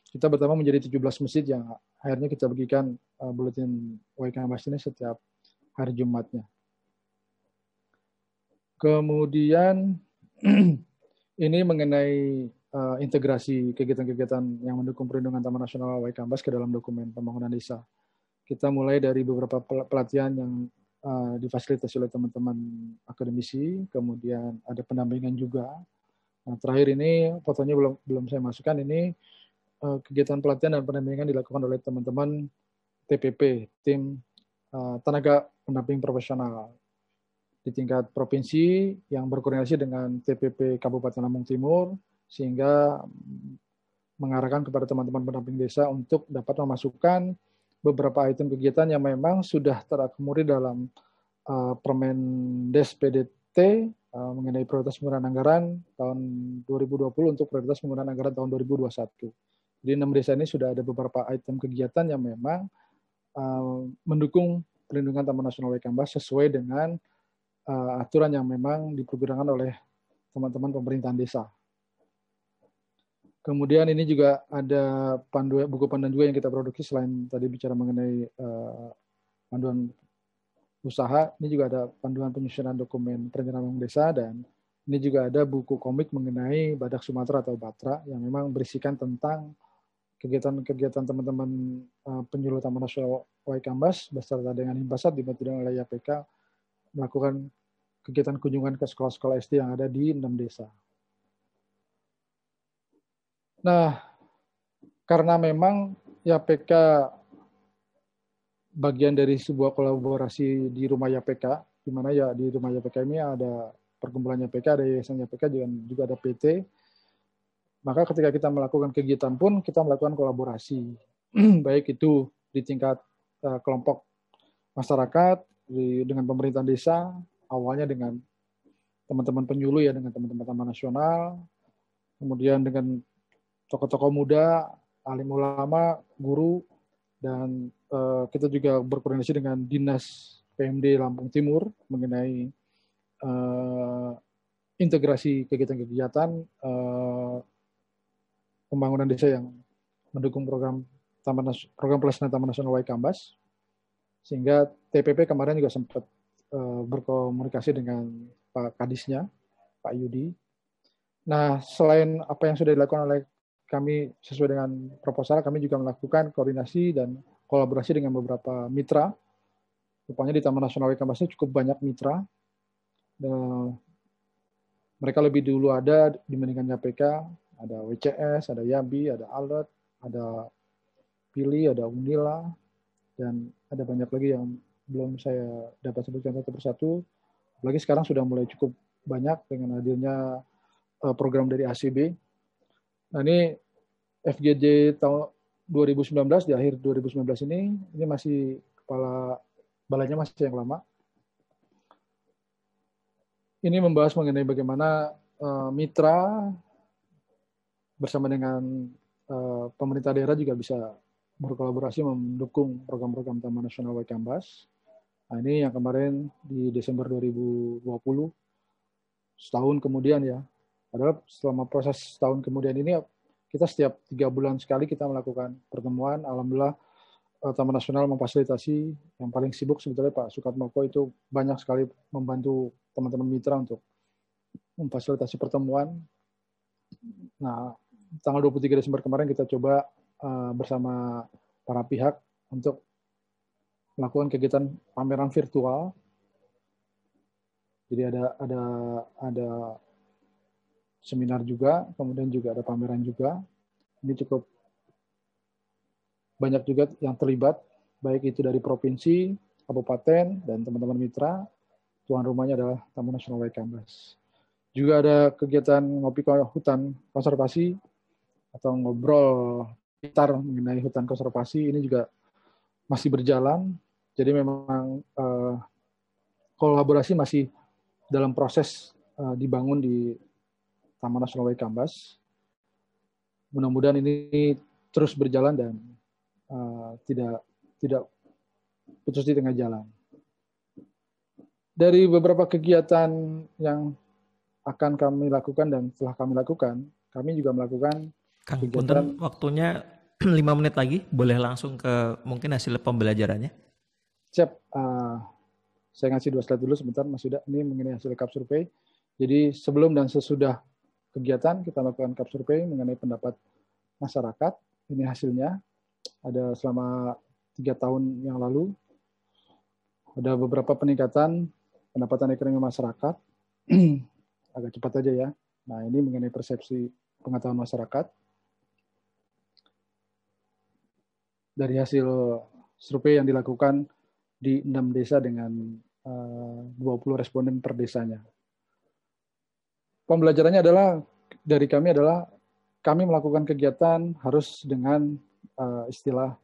kita bertambah menjadi 17 masjid yang akhirnya kita bagikan buletin Waikambas ini setiap hari Jumatnya. Kemudian ini mengenai integrasi kegiatan-kegiatan yang mendukung perlindungan Taman Nasional Waikambas ke dalam dokumen pembangunan desa. Kita mulai dari beberapa pelatihan yang difasilitasi oleh teman-teman akademisi, kemudian ada pendampingan juga. Nah, terakhir ini fotonya belum saya masukkan, ini kegiatan pelatihan dan pendampingan dilakukan oleh teman-teman TPP, tim tenaga pendamping profesional di tingkat provinsi yang berkoordinasi dengan TPP Kabupaten Lampung Timur, sehingga mengarahkan kepada teman-teman pendamping desa untuk dapat memasukkan beberapa item kegiatan yang memang sudah terakomodir dalam Permendes PDT mengenai prioritas penggunaan anggaran tahun 2020 untuk prioritas penggunaan anggaran tahun 2021. Di 6 desa ini sudah ada beberapa item kegiatan yang memang mendukung pelindungan Taman Nasional Waikambas sesuai dengan aturan yang memang dipergunakan oleh teman-teman pemerintahan desa. Kemudian ini juga ada buku panduan juga yang kita produksi selain tadi bicara mengenai panduan usaha, ini juga ada panduan penyusunan dokumen perencanaan desa, dan ini juga ada buku komik mengenai Badak Sumatera atau Batra yang memang berisikan tentang kegiatan-kegiatan teman-teman penyuluh Taman Nasional Waikambas beserta dengan Himpasat dibantu dengan oleh YPK melakukan kegiatan kunjungan ke sekolah-sekolah SD yang ada di 6 desa. Nah, karena memang YPK bagian dari sebuah kolaborasi di rumah YPK, di mana ya di rumah YPK ini ada perkumpulan YPK, ada yayasan YPK, juga ada PT. Maka ketika kita melakukan kegiatan pun kita melakukan kolaborasi, baik itu di tingkat kelompok masyarakat, dengan pemerintahan desa, awalnya dengan teman-teman penyuluh ya, dengan teman-teman Taman Nasional, kemudian dengan tokoh-tokoh muda, alim ulama, guru, dan kita juga berkoordinasi dengan Dinas PMD Lampung Timur mengenai integrasi kegiatan-kegiatan pembangunan desa yang mendukung program pelaksanaan Taman Nasional Waikambas, sehingga TPP kemarin juga sempat berkomunikasi dengan Pak Kadisnya, Pak Yudi. Nah, selain apa yang sudah dilakukan oleh kami sesuai dengan proposal, kami juga melakukan koordinasi dan kolaborasi dengan beberapa mitra. Rupanya di Taman Nasional Waikambas ini cukup banyak mitra. Mereka lebih dulu ada dibandingkan YPK, ada WCS, ada YABI, ada ALERT, ada PILI, ada UNILA, dan ada banyak lagi yang belum saya dapat sebutkan satu persatu. Apalagi sekarang sudah mulai cukup banyak dengan hadirnya program dari ACB. Nah, ini FGD tahun 2019, di akhir 2019 ini masih kepala balainya masih yang lama. Ini membahas mengenai bagaimana mitra bersama dengan pemerintah daerah juga bisa berkolaborasi mendukung program-program Taman Nasional Waikambas. Nah, ini yang kemarin di Desember 2020, setahun kemudian ya. Padahal selama proses setahun kemudian ini kita setiap 3 bulan sekali kita melakukan pertemuan. Alhamdulillah Taman Nasional memfasilitasi, yang paling sibuk sebetulnya Pak Sukatmoko itu banyak sekali membantu teman-teman mitra untuk memfasilitasi pertemuan. Nah, tanggal 23 Desember kemarin kita coba bersama para pihak untuk melakukan kegiatan pameran virtual. Jadi ada seminar juga, kemudian juga ada pameran juga. Ini cukup banyak juga yang terlibat, baik itu dari provinsi, kabupaten, dan teman-teman mitra. Tuan rumahnya adalah Taman Nasional Waikambas. Juga ada kegiatan ngopi hutan konservasi atau ngobrol pintar mengenai hutan konservasi, ini juga masih berjalan. Jadi memang kolaborasi masih dalam proses dibangun di Taman Nasional Waikambas. Mudah-mudahan ini terus berjalan dan tidak putus di tengah jalan. Dari beberapa kegiatan yang akan kami lakukan dan telah kami lakukan, kami juga melakukan Kang, kegiatan. punten, waktunya 5 menit lagi, boleh langsung ke mungkin hasil pembelajarannya? Siap, saya ngasih 2 slide dulu sebentar Mas Yuda, ini mengenai hasil CAP Survey. Jadi sebelum dan sesudah kegiatan kita lakukan CAP Survey mengenai pendapat masyarakat. Ini hasilnya, ada selama 3 tahun yang lalu. Ada beberapa peningkatan pendapatan ekonomi masyarakat. Agak cepat aja ya. Nah, ini mengenai persepsi pengetahuan masyarakat. Dari hasil survei yang dilakukan di 6 desa dengan 20 responden per desanya. Pembelajarannya adalah dari kami adalah kami melakukan kegiatan harus dengan istilah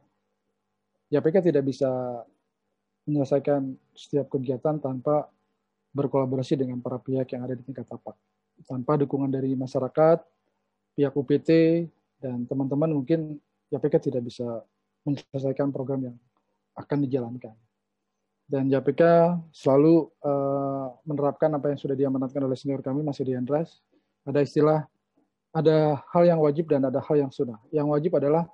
YPK tidak bisa menyelesaikan setiap kegiatan tanpa berkolaborasi dengan para pihak yang ada di tingkat tapak. Tanpa dukungan dari masyarakat, pihak UPT, dan teman-teman mungkin YPK tidak bisa menyelesaikan program yang akan dijalankan. Dan YPK selalu menerapkan apa yang sudah diamanatkan oleh senior kami, Mas Yudi Andras. Ada istilah, ada hal yang wajib dan ada hal yang sunnah. Yang wajib adalah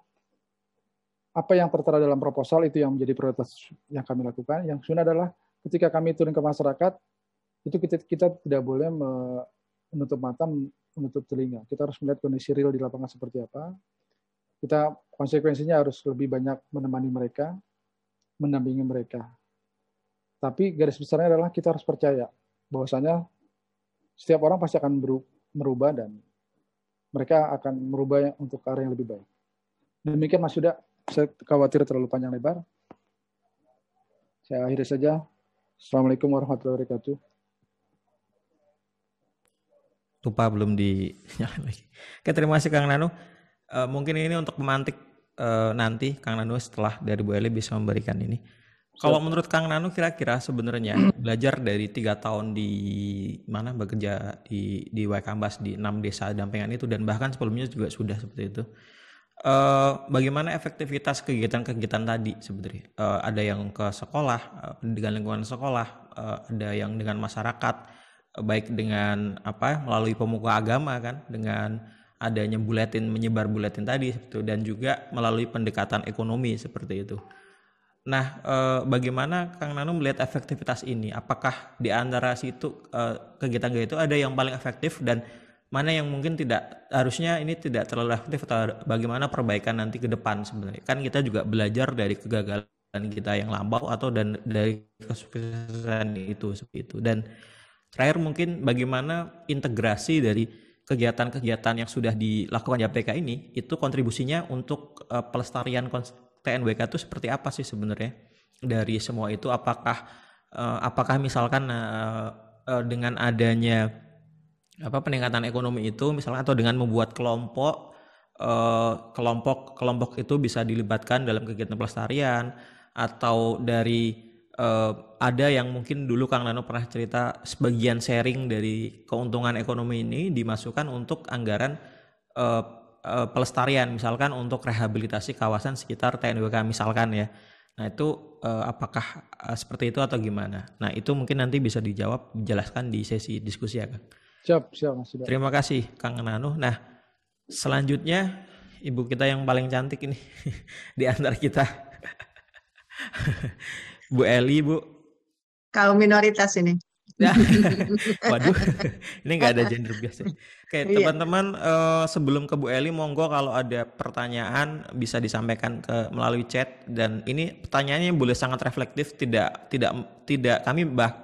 apa yang tertera dalam proposal itu yang menjadi prioritas yang kami lakukan. Yang sunnah adalah ketika kami turun ke masyarakat, itu kita tidak boleh menutup mata, menutup telinga. Kita harus melihat kondisi real di lapangan seperti apa. Kita konsekuensinya harus lebih banyak menemani mereka, mendampingi mereka. Tapi garis besarnya adalah kita harus percaya bahwasanya setiap orang pasti akan merubah dan mereka akan merubah untuk ke arah yang lebih baik. Demikian Mas Yuda, saya khawatir terlalu panjang lebar. Saya akhiri saja. Assalamualaikum warahmatullahi wabarakatuh. Lupa belum dinyalain lagi. Oke, terima kasih Kang Nanu. Mungkin ini untuk memantik nanti Kang Nanu setelah dari Bu Eli bisa memberikan ini. Kalau menurut Kang Nanu kira-kira sebenarnya belajar dari 3 tahun di mana bekerja di Waikambas di 6 desa dampingan itu dan bahkan sebelumnya juga sudah seperti itu. Bagaimana efektivitas kegiatan-kegiatan tadi sebenarnya? Ada yang ke sekolah, pendidikan lingkungan sekolah, ada yang dengan masyarakat, baik dengan melalui pemuka agama kan, dengan adanya menyebar buletin tadi seperti itu, dan juga melalui pendekatan ekonomi seperti itu. Nah, bagaimana Kang Nanu melihat efektivitas ini? Apakah di antara situ kegiatan-kegiatan itu ada yang paling efektif dan mana yang mungkin harusnya ini tidak terlalu efektif, atau bagaimana perbaikan nanti ke depan sebenarnya? Kan kita juga belajar dari kegagalan kita yang lampau atau dari kesuksesan itu seperti itu. Dan terakhir mungkin bagaimana integrasi dari kegiatan-kegiatan yang sudah dilakukan YPK ini itu kontribusinya untuk pelestarian TNWK itu seperti apa sih sebenarnya dari semua itu? Apakah misalkan dengan adanya peningkatan ekonomi itu misalnya, atau dengan membuat kelompok itu bisa dilibatkan dalam kegiatan pelestarian, atau dari ada yang mungkin dulu Kang Nanu pernah cerita sebagian sharing dari keuntungan ekonomi ini dimasukkan untuk anggaran pelestarian, misalkan untuk rehabilitasi kawasan sekitar TNWK misalkan ya. Nah itu apakah seperti itu atau gimana? Nah itu mungkin nanti bisa dijelaskan di sesi diskusi ya Kang. Siap Mas. Terima kasih Kang Nanu. Nah selanjutnya ibu kita yang paling cantik ini di antara kita, Bu Eli, Bu. Kaum minoritas ini. Waduh, ini nggak ada gender bias ya. Oke, teman-teman, sebelum ke Bu Eli, monggo kalau ada pertanyaan bisa disampaikan melalui chat, dan ini pertanyaannya boleh sangat reflektif, tidak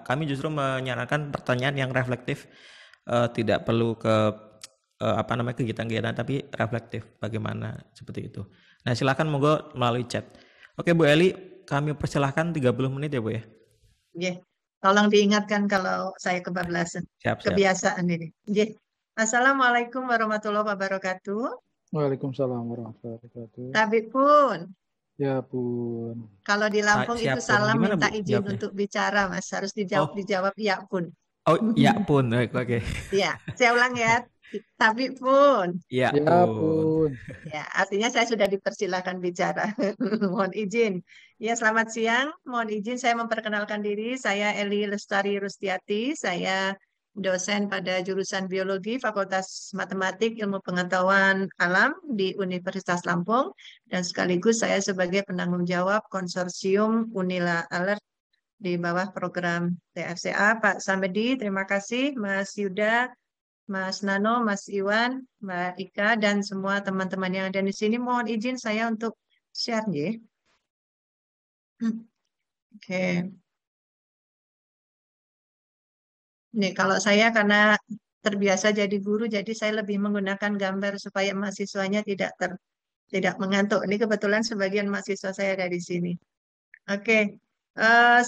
kami justru menyarankan pertanyaan yang reflektif, tidak perlu ke kegiatan-kegiatan, tapi reflektif bagaimana seperti itu. Nah, silakan monggo melalui chat. Oke, Bu Eli, kami persilahkan 30 menit ya, Bu ya. Yeah. Tolong diingatkan kalau saya kebablasan. Siap. Kebiasaan ini. Assalamualaikum warahmatullahi wabarakatuh. Waalaikumsalam warahmatullahi wabarakatuh. Tapi pun. Ya pun. Kalau di Lampung itu salam gimana, minta Bu, izin jawabnya? untuk bicara, Mas. Harus dijawab ya pun. Oh, ya pun. Oke. Ya, saya ulang ya. Tapi pun. Ya pun. Ya, artinya saya sudah dipersilakan bicara. Mohon izin. Ya, selamat siang. Mohon izin saya memperkenalkan diri. Saya Eli Lestari Rustiati. Saya dosen pada jurusan Biologi Fakultas Matematik Ilmu Pengetahuan Alam di Universitas Lampung. Dan sekaligus saya sebagai penanggung jawab konsorsium Unila Alert di bawah program TFCA. Pak Samedi, terima kasih. Mas Yuda, Mas Nano, Mas Iwan, Mbak Ika, dan semua teman-teman yang ada di sini. Mohon izin saya untuk share, ya. Oke. Nih, kalau saya karena terbiasa jadi guru, jadi saya lebih menggunakan gambar supaya mahasiswanya tidak mengantuk. Ini kebetulan sebagian mahasiswa saya ada di sini. Oke.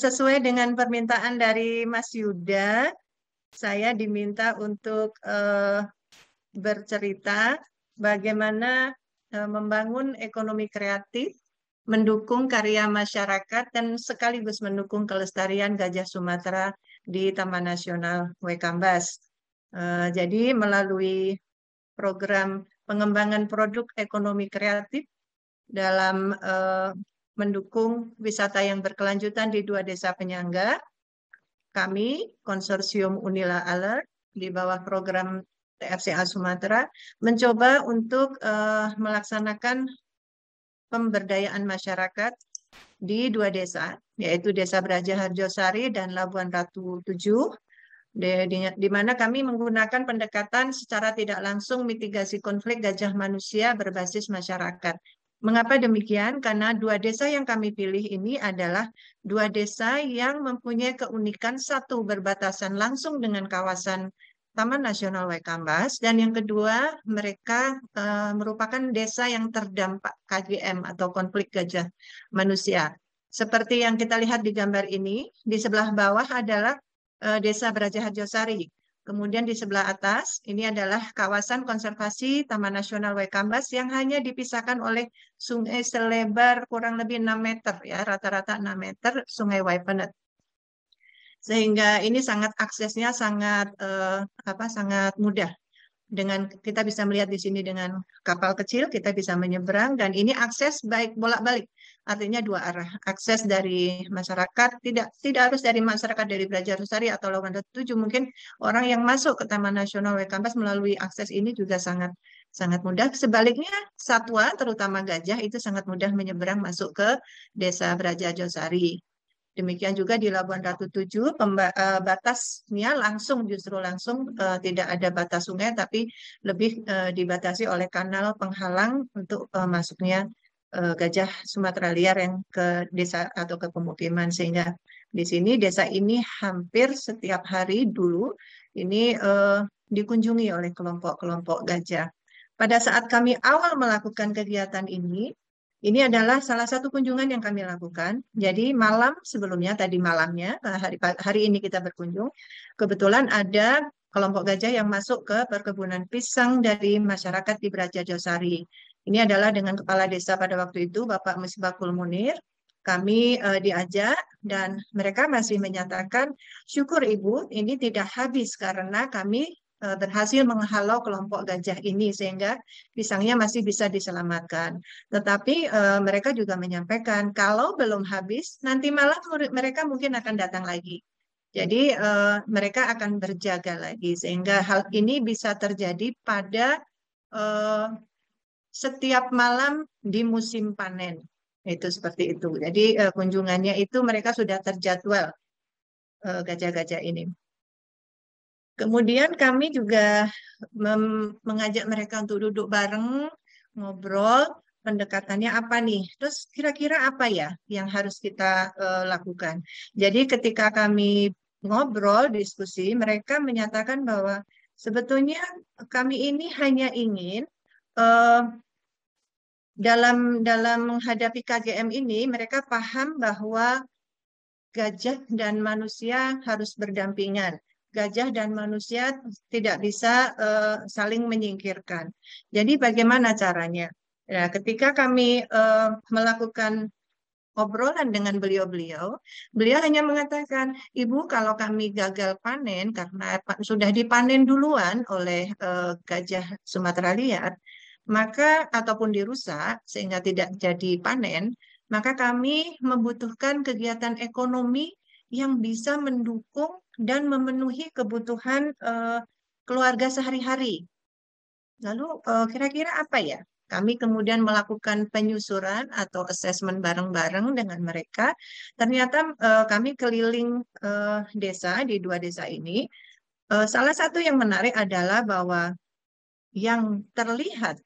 Sesuai dengan permintaan dari Mas Yuda, saya diminta untuk bercerita bagaimana membangun ekonomi kreatif, mendukung karya masyarakat, dan sekaligus mendukung kelestarian gajah Sumatera di Taman Nasional Waikambas. Jadi melalui program pengembangan produk ekonomi kreatif dalam mendukung wisata yang berkelanjutan di 2 desa penyangga, kami, Konsorsium Unila Alert, di bawah program TFCA Sumatera, mencoba untuk melaksanakan pemberdayaan masyarakat di 2 desa, yaitu Desa Braja Harjosari dan Labuan Ratu 7, di mana kami menggunakan pendekatan secara tidak langsung mitigasi konflik gajah manusia berbasis masyarakat. Mengapa demikian? Karena 2 desa yang kami pilih ini adalah 2 desa yang mempunyai keunikan, satu berbatasan langsung dengan kawasan Taman Nasional Waikambas, dan yang kedua mereka merupakan desa yang terdampak KGM atau konflik gajah manusia. Seperti yang kita lihat di gambar ini, di sebelah bawah adalah Desa Braja Harjosari. Kemudian di sebelah atas, ini adalah kawasan konservasi Taman Nasional Waikambas yang hanya dipisahkan oleh sungai selebar kurang lebih 6 meter, ya, rata-rata 6 meter, Sungai Waipenet. Sehingga ini aksesnya sangat mudah. Dengan kita bisa melihat di sini dengan kapal kecil, kita bisa menyeberang, dan ini akses baik bolak-balik, artinya 2 arah. Akses dari masyarakat, tidak harus dari masyarakat dari Braja Harjosari atau Labuan Ratu 7, mungkin orang yang masuk ke Taman Nasional Waikambas melalui akses ini juga sangat mudah. Sebaliknya satwa, terutama gajah, itu sangat mudah menyeberang masuk ke Desa Braja Harjosari. Demikian juga di Labuan Ratu 7, batasnya justru langsung, tidak ada batas sungai, tapi lebih dibatasi oleh kanal penghalang untuk masuknya gajah Sumatera liar yang ke desa atau ke pemukiman. Sehingga di sini desa ini hampir setiap hari dulu ini dikunjungi oleh kelompok-kelompok gajah. Pada saat kami awal melakukan kegiatan ini adalah salah satu kunjungan yang kami lakukan. Jadi tadi malamnya, hari ini kita berkunjung, kebetulan ada kelompok gajah yang masuk ke perkebunan pisang dari masyarakat di Braja Harjosari. Ini adalah dengan kepala desa pada waktu itu, Bapak Misbakul Munir. Kami diajak dan mereka masih menyatakan, syukur Ibu, ini tidak habis karena kami berhasil menghalau kelompok gajah ini sehingga pisangnya masih bisa diselamatkan. Tetapi mereka juga menyampaikan kalau belum habis, nanti malam mereka mungkin akan datang lagi. Jadi mereka akan berjaga lagi sehingga hal ini bisa terjadi pada setiap malam di musim panen. Itu seperti itu. Jadi kunjungannya itu mereka sudah terjadwal, gajah-gajah ini. Kemudian kami juga mengajak mereka untuk duduk bareng, ngobrol, pendekatannya apa nih? Terus kira-kira apa ya yang harus kita lakukan? Jadi ketika kami ngobrol, diskusi, mereka menyatakan bahwa sebetulnya kami ini hanya ingin dalam menghadapi KGM ini, mereka paham bahwa gajah dan manusia harus berdampingan. Gajah dan manusia tidak bisa saling menyingkirkan. Jadi bagaimana caranya? Nah, ketika kami melakukan obrolan dengan beliau hanya mengatakan, Ibu, kalau kami gagal panen karena sudah dipanen duluan oleh gajah Sumatera liar, maka ataupun dirusak sehingga tidak jadi panen, maka kami membutuhkan kegiatan ekonomi yang bisa mendukung dan memenuhi kebutuhan keluarga sehari-hari. Lalu kira-kira apa ya? Kami kemudian melakukan penyusuran atau asesmen bareng-bareng dengan mereka. Ternyata kami keliling desa di 2 desa ini. Salah satu yang menarik adalah bahwa yang terlihat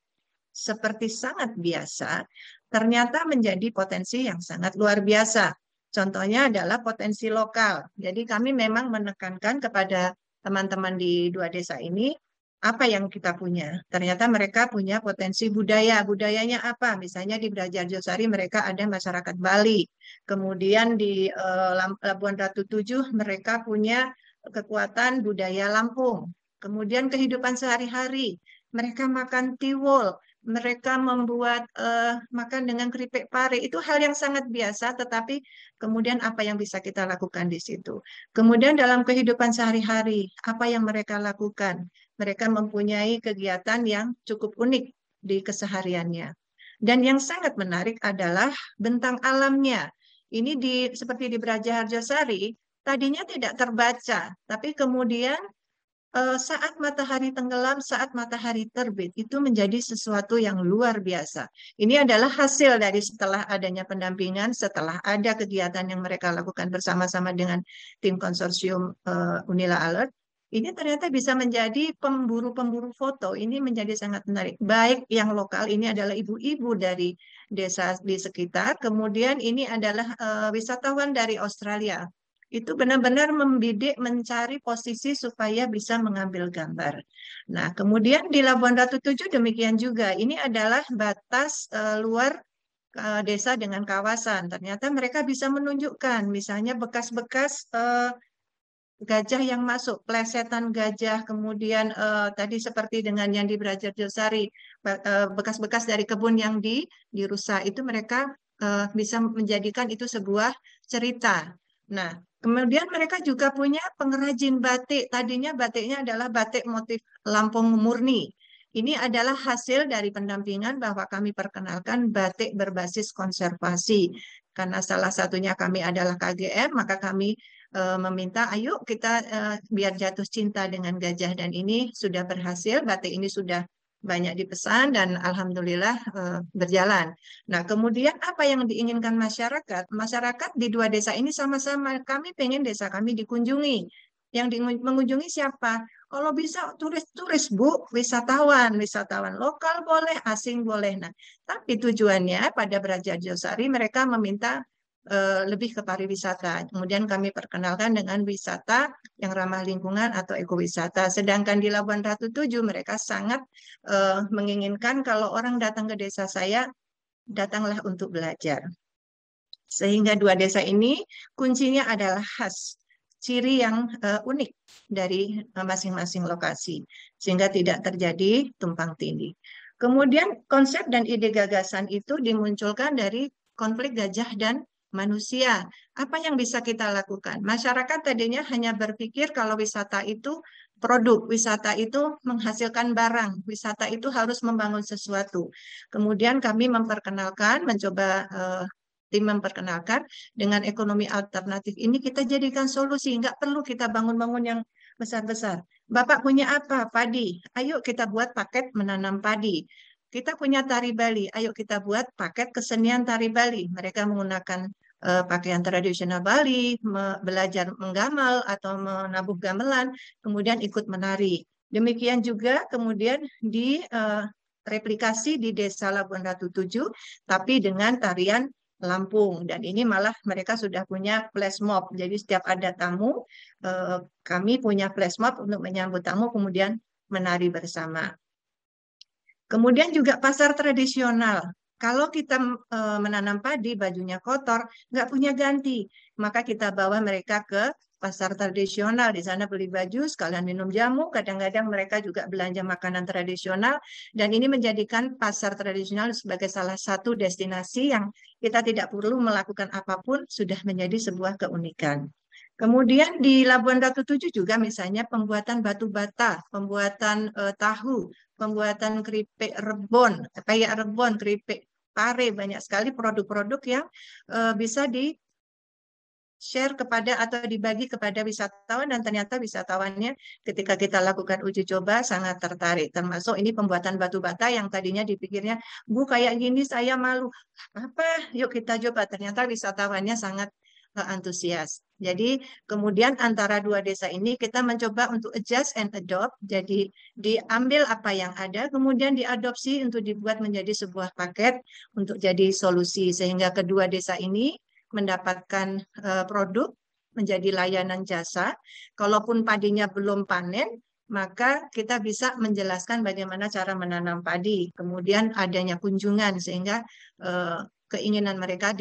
seperti sangat biasa, ternyata menjadi potensi yang sangat luar biasa. Contohnya adalah potensi lokal. Jadi kami memang menekankan kepada teman-teman di 2 desa ini, apa yang kita punya. Ternyata mereka punya potensi budaya. Budayanya apa? Misalnya di Brajarjosari mereka ada masyarakat Bali. Kemudian di Labuan Ratu 7 mereka punya kekuatan budaya Lampung. Kemudian kehidupan sehari-hari. Mereka makan tiwul. Mereka membuat makan dengan keripik pare. Itu hal yang sangat biasa, tetapi kemudian apa yang bisa kita lakukan di situ. Kemudian dalam kehidupan sehari-hari, apa yang mereka lakukan? Mereka mempunyai kegiatan yang cukup unik di kesehariannya. Dan yang sangat menarik adalah bentang alamnya. Ini seperti di Brajaharjosari, tadinya tidak terbaca, tapi kemudian saat matahari tenggelam, saat matahari terbit, itu menjadi sesuatu yang luar biasa. Ini adalah hasil dari setelah adanya pendampingan, setelah ada kegiatan yang mereka lakukan bersama-sama dengan tim konsorsium Unila Alert. Ini ternyata bisa menjadi pemburu-pemburu foto. Ini menjadi sangat menarik. Baik yang lokal, ini adalah ibu-ibu dari desa di sekitar. Kemudian ini adalah wisatawan dari Australia. Itu benar-benar membidik, mencari posisi supaya bisa mengambil gambar. Nah, kemudian di Labuan Ratu 7 demikian juga. Ini adalah batas luar desa dengan kawasan. Ternyata mereka bisa menunjukkan, misalnya bekas-bekas gajah yang masuk, plesetan gajah, kemudian tadi seperti dengan yang di Brajarjosari, bekas-bekas dari kebun yang dirusak, itu mereka bisa menjadikan itu sebuah cerita. Nah, kemudian mereka juga punya pengrajin batik. Tadinya batiknya adalah batik motif Lampung murni. Ini adalah hasil dari pendampingan bahwa kami perkenalkan batik berbasis konservasi. Karena salah satunya kami adalah KGM, maka kami meminta, ayo kita biar jatuh cinta dengan gajah, dan ini sudah berhasil. Batik ini sudah banyak dipesan dan alhamdulillah berjalan. Nah, kemudian apa yang diinginkan masyarakat? Masyarakat di dua desa ini sama-sama, kami pengen desa kami dikunjungi. Yang mengunjungi siapa? Kalau bisa turis-turis, Bu, wisatawan lokal boleh, asing boleh. Nah, tapi tujuannya pada Brajarjosari mereka meminta lebih ke pariwisata. Kemudian kami perkenalkan dengan wisata yang ramah lingkungan atau ekowisata. Sedangkan di Labuan Ratu 7 mereka sangat menginginkan kalau orang datang ke desa saya, datanglah untuk belajar. Sehingga dua desa ini kuncinya adalah khas, ciri yang unik dari masing-masing lokasi, sehingga tidak terjadi tumpang tindih. Kemudian konsep dan ide gagasan itu dimunculkan dari konflik gajah dan manusia. Apa yang bisa kita lakukan? Masyarakat tadinya hanya berpikir kalau wisata itu produk, wisata itu menghasilkan barang, wisata itu harus membangun sesuatu. Kemudian kami memperkenalkan, mencoba tim memperkenalkan dengan ekonomi alternatif ini kita jadikan solusi, nggak perlu kita bangun-bangun yang besar-besar. Bapak punya apa? Padi. Ayo kita buat paket menanam padi. Kita punya tari Bali, ayo kita buat paket kesenian tari Bali. Mereka menggunakan pakaian tradisional Bali, belajar menggamal atau menabuh gamelan, kemudian ikut menari. Demikian juga kemudian direplikasi di Desa Labuan Ratu 7, tapi dengan tarian Lampung. Dan ini malah mereka sudah punya flash mob. Jadi setiap ada tamu, kami punya flash mob untuk menyambut tamu, kemudian menari bersama. Kemudian juga pasar tradisional. Kalau kita menanam padi, bajunya kotor, nggak punya ganti. Maka kita bawa mereka ke pasar tradisional. Di sana beli baju, sekalian minum jamu. Kadang-kadang mereka juga belanja makanan tradisional. Dan ini menjadikan pasar tradisional sebagai salah satu destinasi yang kita tidak perlu melakukan apapun, sudah menjadi sebuah keunikan. Kemudian di Labuan Ratu 7 juga misalnya pembuatan batu bata, pembuatan tahu, pembuatan keripik rebon, peyek rebon, keripik pare, banyak sekali produk-produk yang bisa di-share kepada atau dibagi kepada wisatawan, dan ternyata wisatawannya ketika kita lakukan uji coba sangat tertarik. Termasuk ini pembuatan batu bata yang tadinya dipikirnya, Bu kayak gini saya malu. Apa? Yuk kita coba. Ternyata wisatawannya sangat antusias. Jadi kemudian antara dua desa ini kita mencoba untuk adjust and adopt. Jadi diambil apa yang ada, kemudian diadopsi untuk dibuat menjadi sebuah paket untuk jadi solusi. Sehingga kedua desa ini mendapatkan produk menjadi layanan jasa. Kalaupun padinya belum panen, maka kita bisa menjelaskan bagaimana cara menanam padi, kemudian adanya kunjungan sehingga keinginan mereka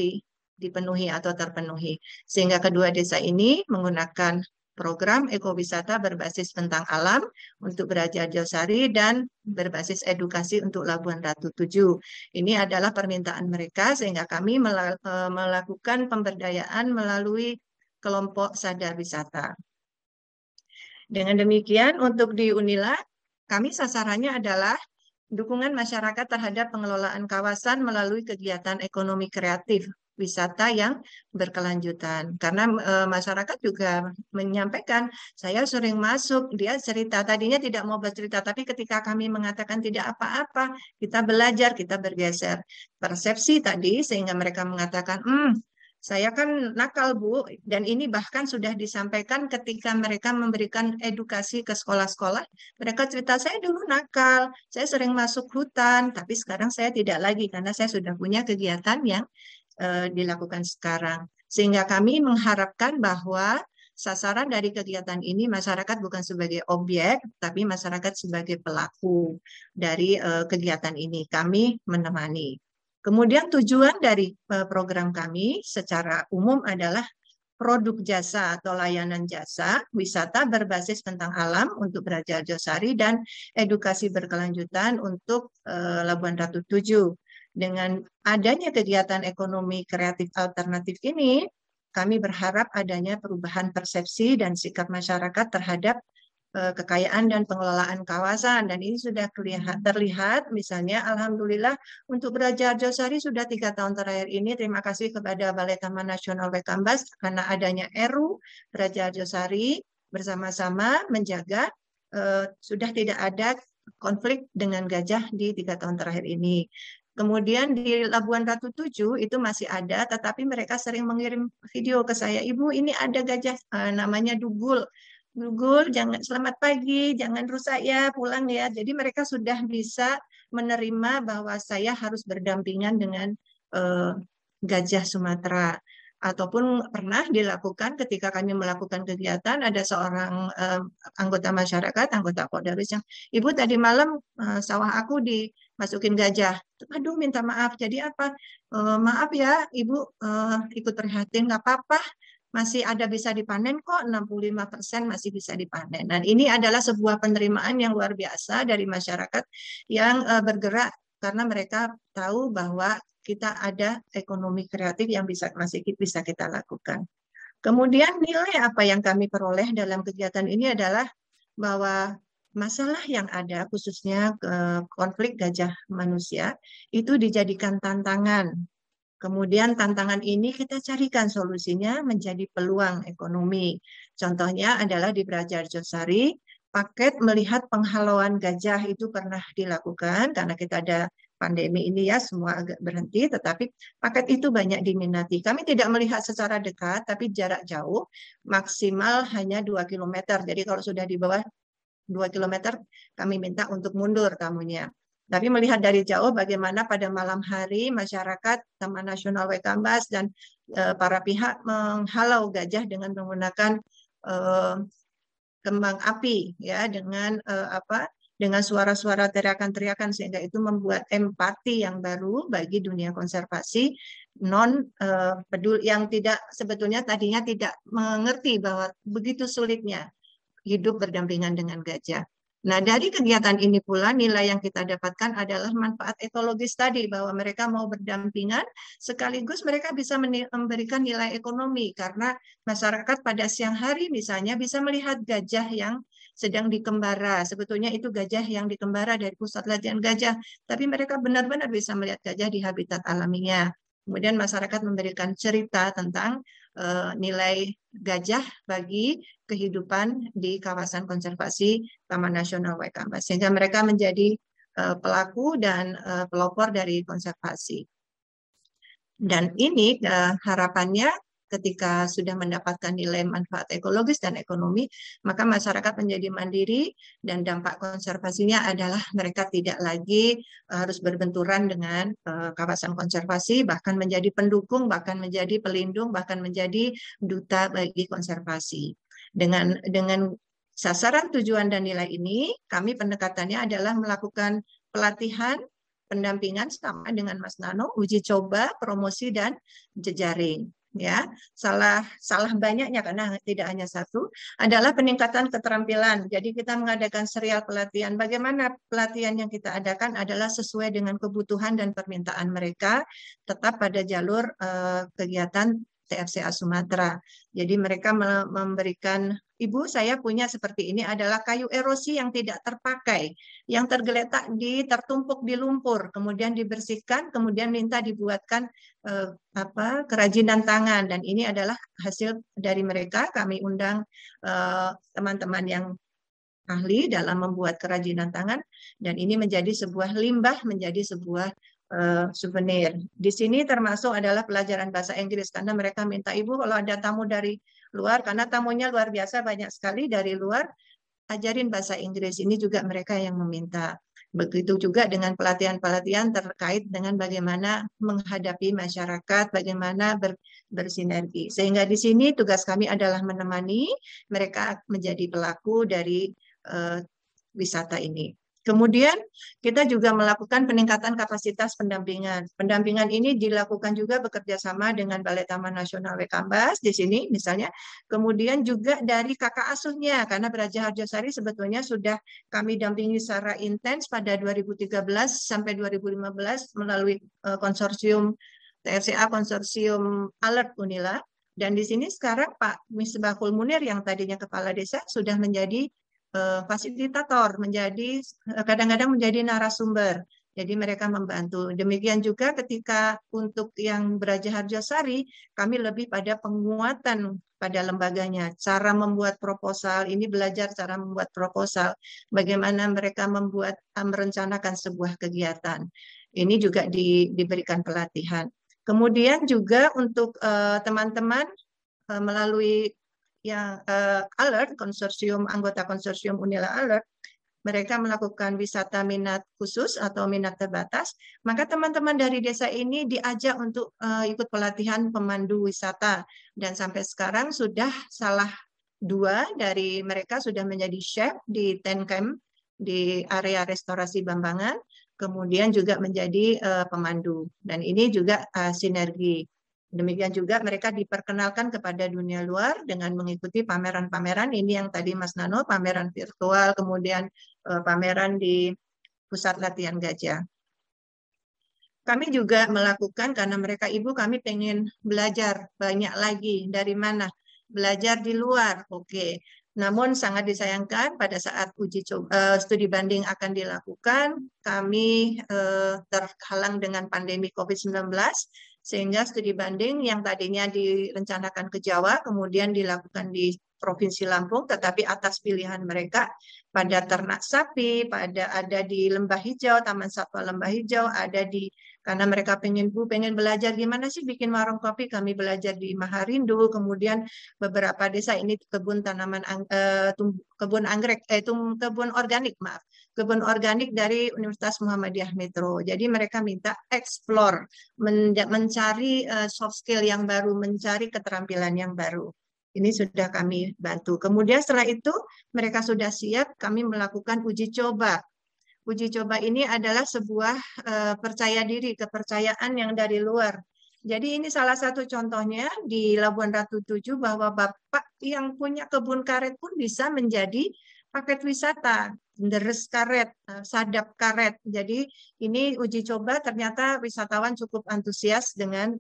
dipenuhi atau terpenuhi. Sehingga kedua desa ini menggunakan program ekowisata berbasis bentang alam untuk Braja Josari dan berbasis edukasi untuk Labuan Ratu 7. Ini adalah permintaan mereka sehingga kami melakukan pemberdayaan melalui kelompok sadar wisata. Dengan demikian, untuk di Unila, kami sasarannya adalah dukungan masyarakat terhadap pengelolaan kawasan melalui kegiatan ekonomi kreatif wisata yang berkelanjutan. Karena masyarakat juga menyampaikan, saya sering masuk, dia cerita, tadinya tidak mau bercerita, tapi ketika kami mengatakan tidak apa-apa, kita belajar, kita bergeser. Persepsi tadi, sehingga mereka mengatakan, saya kan nakal, Bu, dan ini bahkan sudah disampaikan ketika mereka memberikan edukasi ke sekolah-sekolah. Mereka cerita, saya dulu nakal, saya sering masuk hutan, tapi sekarang saya tidak lagi karena saya sudah punya kegiatan yang dilakukan sekarang. Sehingga kami mengharapkan bahwa sasaran dari kegiatan ini masyarakat bukan sebagai objek, tapi masyarakat sebagai pelaku dari kegiatan ini. Kami menemani. Kemudian tujuan dari program kami secara umum adalah produk jasa atau layanan jasa, wisata berbasis bentang alam untuk Braja Josari dan edukasi berkelanjutan untuk Labuan Ratu 7. Dengan adanya kegiatan ekonomi kreatif alternatif ini, kami berharap adanya perubahan persepsi dan sikap masyarakat terhadap kekayaan dan pengelolaan kawasan, dan ini sudah terlihat misalnya alhamdulillah untuk Braja Josari sudah 3 tahun terakhir ini, terima kasih kepada Balai Taman Nasional Waikambas karena adanya RU Braja Josari bersama-sama menjaga sudah tidak ada konflik dengan gajah di 3 tahun terakhir ini. Kemudian di Labuan Ratu 7 itu masih ada, tetapi mereka sering mengirim video ke saya, Ibu ini ada gajah namanya Dugul, jangan selamat pagi, jangan rusak ya, pulang ya. Jadi mereka sudah bisa menerima bahwa saya harus berdampingan dengan gajah Sumatera. Ataupun pernah dilakukan ketika kami melakukan kegiatan, ada seorang anggota masyarakat, anggota Kodarwis yang, Ibu tadi malam sawah aku dimasukin gajah. Aduh minta maaf, jadi apa? Maaf ya Ibu ikut prihatin, nggak apa-apa. Masih ada bisa dipanen kok, 65% masih bisa dipanen. Dan ini adalah sebuah penerimaan yang luar biasa dari masyarakat yang bergerak karena mereka tahu bahwa kita ada ekonomi kreatif yang masih bisa kita lakukan. Kemudian nilai apa yang kami peroleh dalam kegiatan ini adalah bahwa masalah yang ada khususnya konflik gajah manusia itu dijadikan tantangan. Kemudian tantangan ini kita carikan solusinya menjadi peluang ekonomi. Contohnya adalah di Braja Josari, paket melihat penghalauan gajah itu pernah dilakukan karena kita ada pandemi ini ya, semua agak berhenti, tetapi paket itu banyak diminati. Kami tidak melihat secara dekat, tapi jarak jauh, maksimal hanya 2 km. Jadi kalau sudah di bawah 2 km, kami minta untuk mundur tamunya. Tapi melihat dari jauh bagaimana pada malam hari masyarakat Taman Nasional Waikambas dan para pihak menghalau gajah dengan menggunakan kembang api ya, dengan dengan suara-suara teriakan-teriakan, sehingga itu membuat empati yang baru bagi dunia konservasi peduli yang tidak sebetulnya tadinya tidak mengerti bahwa begitu sulitnya hidup berdampingan dengan gajah. Nah, dari kegiatan ini pula nilai yang kita dapatkan adalah manfaat ekologis tadi, bahwa mereka mau berdampingan sekaligus mereka bisa memberikan nilai ekonomi karena masyarakat pada siang hari misalnya bisa melihat gajah yang sedang dikembara. Sebetulnya itu gajah yang dikembara dari pusat latihan gajah, tapi mereka benar-benar bisa melihat gajah di habitat alaminya. Kemudian masyarakat memberikan cerita tentang nilai gajah bagi kehidupan di kawasan konservasi Taman Nasional Waikambas, sehingga mereka menjadi pelaku dan pelopor dari konservasi. Dan ini harapannya ketika sudah mendapatkan nilai manfaat ekologis dan ekonomi, maka masyarakat menjadi mandiri dan dampak konservasinya adalah mereka tidak lagi harus berbenturan dengan kawasan konservasi, bahkan menjadi pendukung, bahkan menjadi pelindung, bahkan menjadi duta bagi konservasi. Dengan Sasaran, tujuan, dan nilai ini kami pendekatannya adalah melakukan pelatihan, pendampingan sama dengan Mas Nano, uji coba, promosi, dan jejaring. Ya, salah banyaknya karena tidak hanya satu adalah peningkatan keterampilan. Jadi kita mengadakan serial pelatihan. Bagaimana pelatihan yang kita adakan adalah sesuai dengan kebutuhan dan permintaan mereka, tetap pada jalur kegiatan TFCA Sumatera. Jadi mereka memberikan, Ibu, saya punya seperti ini adalah kayu erosi yang tidak terpakai, yang tergeletak tertumpuk di lumpur, kemudian dibersihkan, kemudian minta dibuatkan kerajinan tangan, dan ini adalah hasil dari mereka. Kami undang teman-teman yang ahli dalam membuat kerajinan tangan, dan ini menjadi sebuah limbah, menjadi sebuah souvenir. Di sini termasuk adalah pelajaran bahasa Inggris, karena mereka minta, Ibu, kalau ada tamu dari luar, karena tamunya luar biasa banyak sekali dari luar, ajarin bahasa Inggris. Ini juga mereka yang meminta. Begitu juga dengan pelatihan-pelatihan terkait dengan bagaimana menghadapi masyarakat, bagaimana bersinergi. Sehingga di sini tugas kami adalah menemani mereka menjadi pelaku dari wisata ini. Kemudian kita juga melakukan peningkatan kapasitas pendampingan. Pendampingan ini dilakukan juga bekerja sama dengan Balai Taman Nasional Wekambas di sini misalnya. Kemudian juga dari kakak asuhnya, karena Braja Harjosari sebetulnya sudah kami dampingi secara intens pada 2013 sampai 2015 melalui konsorsium TFCA, konsorsium Alert Unila. Dan di sini sekarang Pak Misbahul Munir yang tadinya kepala desa sudah menjadi fasilitator, menjadi kadang-kadang menjadi narasumber. Jadi mereka membantu. Demikian juga ketika untuk yang Braja Harjosari, kami lebih pada penguatan pada lembaganya. Cara membuat proposal, ini belajar cara membuat proposal. Bagaimana mereka merencanakan sebuah kegiatan. Ini juga diberikan pelatihan. Kemudian juga untuk teman-teman melalui yang Alert, anggota konsorsium Unila Alert, mereka melakukan wisata minat khusus atau minat terbatas, maka teman-teman dari desa ini diajak untuk ikut pelatihan pemandu wisata, dan sampai sekarang sudah salah 2 dari mereka sudah menjadi chef di Tenkem di area restorasi Bambangan, kemudian juga menjadi pemandu, dan ini juga sinergi. Demikian juga mereka diperkenalkan kepada dunia luar dengan mengikuti pameran-pameran ini yang tadi Mas Nano, pameran virtual, kemudian pameran di pusat latihan gajah. Kami juga melakukan, karena mereka, Ibu, kami pengen belajar banyak lagi. Dari mana? Belajar di luar, oke. Namun sangat disayangkan pada saat studi banding akan dilakukan, kami terhalang dengan pandemi COVID-19, sehingga studi banding yang tadinya direncanakan ke Jawa, kemudian dilakukan di Provinsi Lampung, tetapi atas pilihan mereka pada ternak sapi, ada di Lembah Hijau, Taman Satwa Lembah Hijau, ada karena mereka pengen belajar gimana sih bikin warung kopi, kami belajar di Maharindu, kemudian beberapa desa ini kebun tanaman kebun organik dari Universitas Muhammadiyah Metro. Jadi mereka minta explore, mencari soft skill yang baru, mencari keterampilan yang baru. Ini sudah kami bantu. Kemudian setelah itu mereka sudah siap, kami melakukan uji coba. Uji coba ini adalah sebuah percaya diri, kepercayaan yang dari luar. Jadi ini salah satu contohnya di Labuan Ratu 7, bahwa Bapak yang punya kebun karet pun bisa menjadi paket wisata, deres karet, sadap karet. Jadi ini uji coba, ternyata wisatawan cukup antusias dengan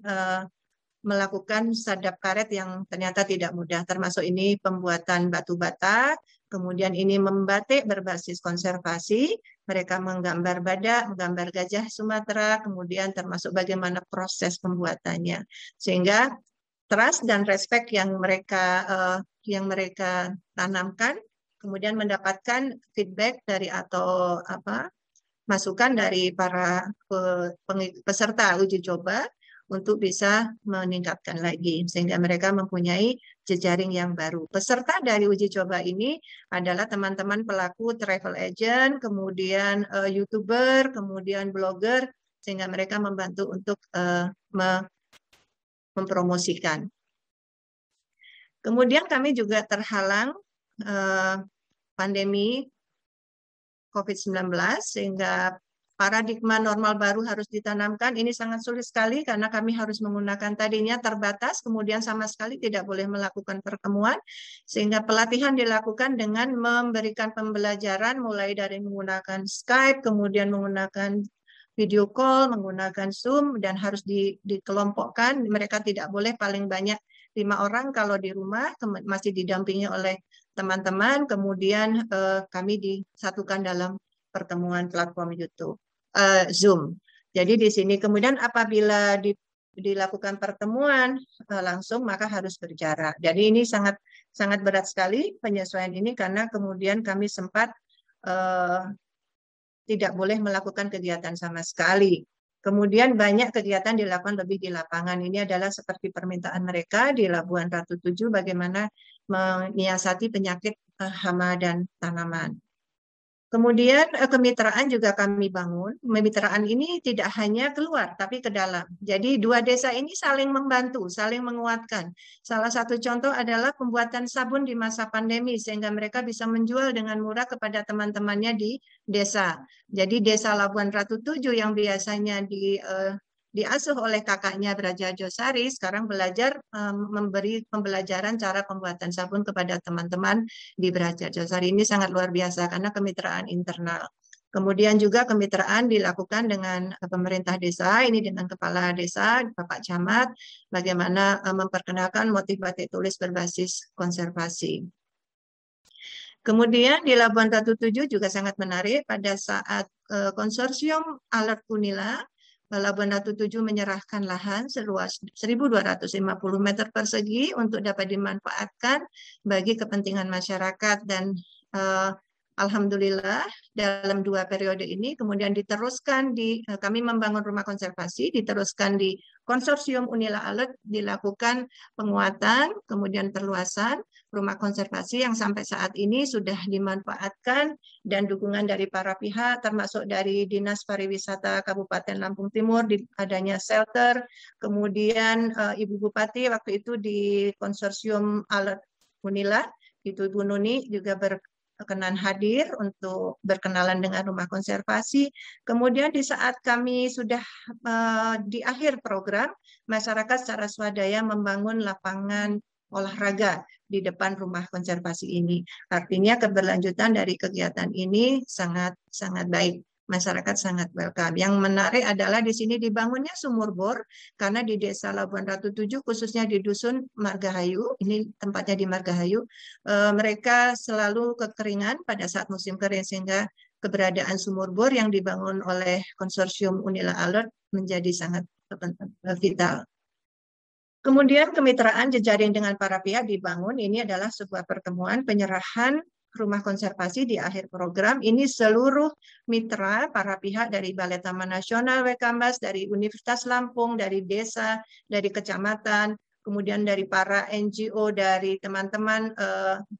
melakukan sadap karet yang ternyata tidak mudah. Termasuk ini pembuatan batu bata, kemudian ini membatik berbasis konservasi, mereka menggambar badak, menggambar gajah Sumatera, kemudian termasuk bagaimana proses pembuatannya. Sehingga trust dan respect yang mereka tanamkan, kemudian mendapatkan feedback dari atau masukan dari para peserta uji coba untuk bisa meningkatkan lagi, sehingga mereka mempunyai jejaring yang baru. Peserta dari uji coba ini adalah teman-teman pelaku travel agent, kemudian YouTuber, kemudian blogger, sehingga mereka membantu untuk mempromosikan. Kemudian kami juga terhalang pandemi COVID-19, sehingga paradigma normal baru harus ditanamkan. Ini sangat sulit sekali karena kami harus menggunakan, tadinya terbatas, kemudian sama sekali tidak boleh melakukan pertemuan, sehingga pelatihan dilakukan dengan memberikan pembelajaran mulai dari menggunakan Skype, kemudian menggunakan video call, menggunakan Zoom, dan harus dikelompokkan. Mereka tidak boleh paling banyak 5 orang kalau di rumah, masih didampingi oleh teman-teman, kemudian kami disatukan dalam pertemuan platform YouTube. Zoom. Jadi di sini kemudian apabila dilakukan pertemuan langsung, maka harus berjarak. Jadi ini sangat berat sekali penyesuaian ini, karena kemudian kami sempat tidak boleh melakukan kegiatan sama sekali. Kemudian banyak kegiatan dilakukan lebih di lapangan. Ini adalah seperti permintaan mereka di Labuan Ratu 7, bagaimana menyiasati penyakit hama dan tanaman. Kemudian kemitraan juga kami bangun. Kemitraan ini tidak hanya keluar, tapi ke dalam. Jadi 2 desa ini saling membantu, saling menguatkan. Salah satu contoh adalah pembuatan sabun di masa pandemi, sehingga mereka bisa menjual dengan murah kepada teman-temannya di desa. Jadi desa Labuan Ratu 7 yang biasanya diasuh oleh kakaknya Braja Josari, sekarang belajar memberi pembelajaran cara pembuatan sabun kepada teman-teman di Braja Josari. Ini sangat luar biasa karena kemitraan internal. Kemudian juga kemitraan dilakukan dengan pemerintah desa, ini dengan kepala desa, Bapak Camat, bagaimana memperkenalkan motif batik tulis berbasis konservasi. Kemudian di Labuan Ratu 7 juga sangat menarik pada saat konsorsium Alert Unila, Labuan Ratu 7 menyerahkan lahan seluas 1.250 meter persegi untuk dapat dimanfaatkan bagi kepentingan masyarakat, dan alhamdulillah dalam 2 periode ini kemudian diteruskan kami membangun rumah konservasi, diteruskan di konsorsium Unila Alert, dilakukan penguatan, kemudian perluasan rumah konservasi yang sampai saat ini sudah dimanfaatkan, dan dukungan dari para pihak termasuk dari Dinas Pariwisata Kabupaten Lampung Timur, adanya shelter, kemudian Ibu Bupati waktu itu di konsorsium Alert Unila, itu Ibu Nuni juga berkenan hadir untuk berkenalan dengan rumah konservasi. Kemudian di saat kami sudah di akhir program, masyarakat secara swadaya membangun lapangan olahraga di depan rumah konservasi ini. Artinya keberlanjutan dari kegiatan ini sangat baik. Masyarakat sangat welcome. Yang menarik adalah di sini dibangunnya sumur bor, karena di Desa Labuan Ratu 7, khususnya di Dusun Margahayu, ini tempatnya di Margahayu, mereka selalu kekeringan pada saat musim kering, sehingga keberadaan sumur bor yang dibangun oleh konsorsium Unila Alert menjadi sangat vital. Kemudian kemitraan jejaring dengan para pihak dibangun. Ini adalah sebuah pertemuan penyerahan rumah konservasi di akhir program. Ini seluruh mitra para pihak dari Balai Taman Nasional Wekambas, dari Universitas Lampung, dari desa, dari kecamatan, kemudian dari para NGO, dari teman-teman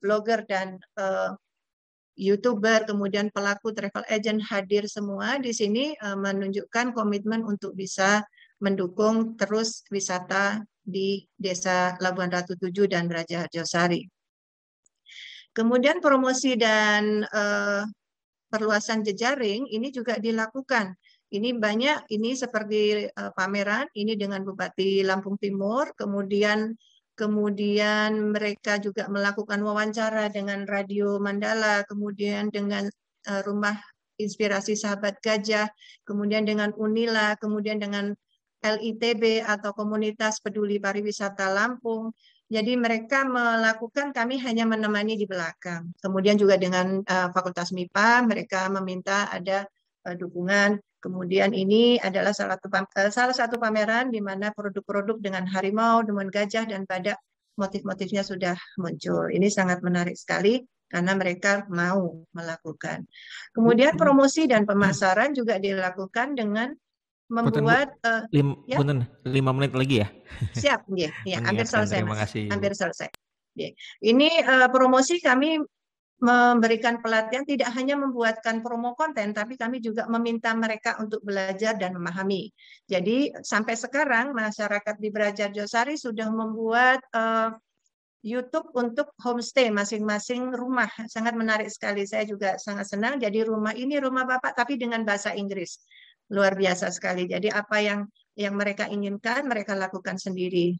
blogger dan YouTuber, kemudian pelaku travel agent hadir semua di sini, menunjukkan komitmen untuk bisa mendukung terus wisata di Desa Labuan Ratu 7 dan Braja Josari. Kemudian promosi dan perluasan jejaring ini juga dilakukan. Ini banyak, ini seperti pameran, ini dengan Bupati Lampung Timur, kemudian mereka juga melakukan wawancara dengan Radio Mandala, kemudian dengan Rumah Inspirasi Sahabat Gajah, kemudian dengan Unila, kemudian dengan LITB atau Komunitas Peduli Pariwisata Lampung. Jadi mereka melakukan, kami hanya menemani di belakang. Kemudian juga dengan Fakultas MIPA, mereka meminta ada dukungan. Kemudian ini adalah salah satu pameran di mana produk-produk dengan harimau, dengan gajah, dan badak, motif-motifnya sudah muncul. Ini sangat menarik sekali karena mereka mau melakukan. Kemudian promosi dan pemasaran juga dilakukan dengan membuat 5 menit lagi ya. Siap, ya, hampir selesai. Terima kasih. Hampir selesai. Ya. Ini promosi, kami memberikan pelatihan, tidak hanya membuatkan promo konten, tapi kami juga meminta mereka untuk belajar dan memahami. Jadi sampai sekarang masyarakat di Braja Josari sudah membuat YouTube untuk homestay masing-masing rumah. Sangat menarik sekali. Saya juga sangat senang. Jadi rumah ini rumah Bapak tapi dengan bahasa Inggris. Luar biasa sekali. Jadi apa yang mereka inginkan mereka lakukan sendiri.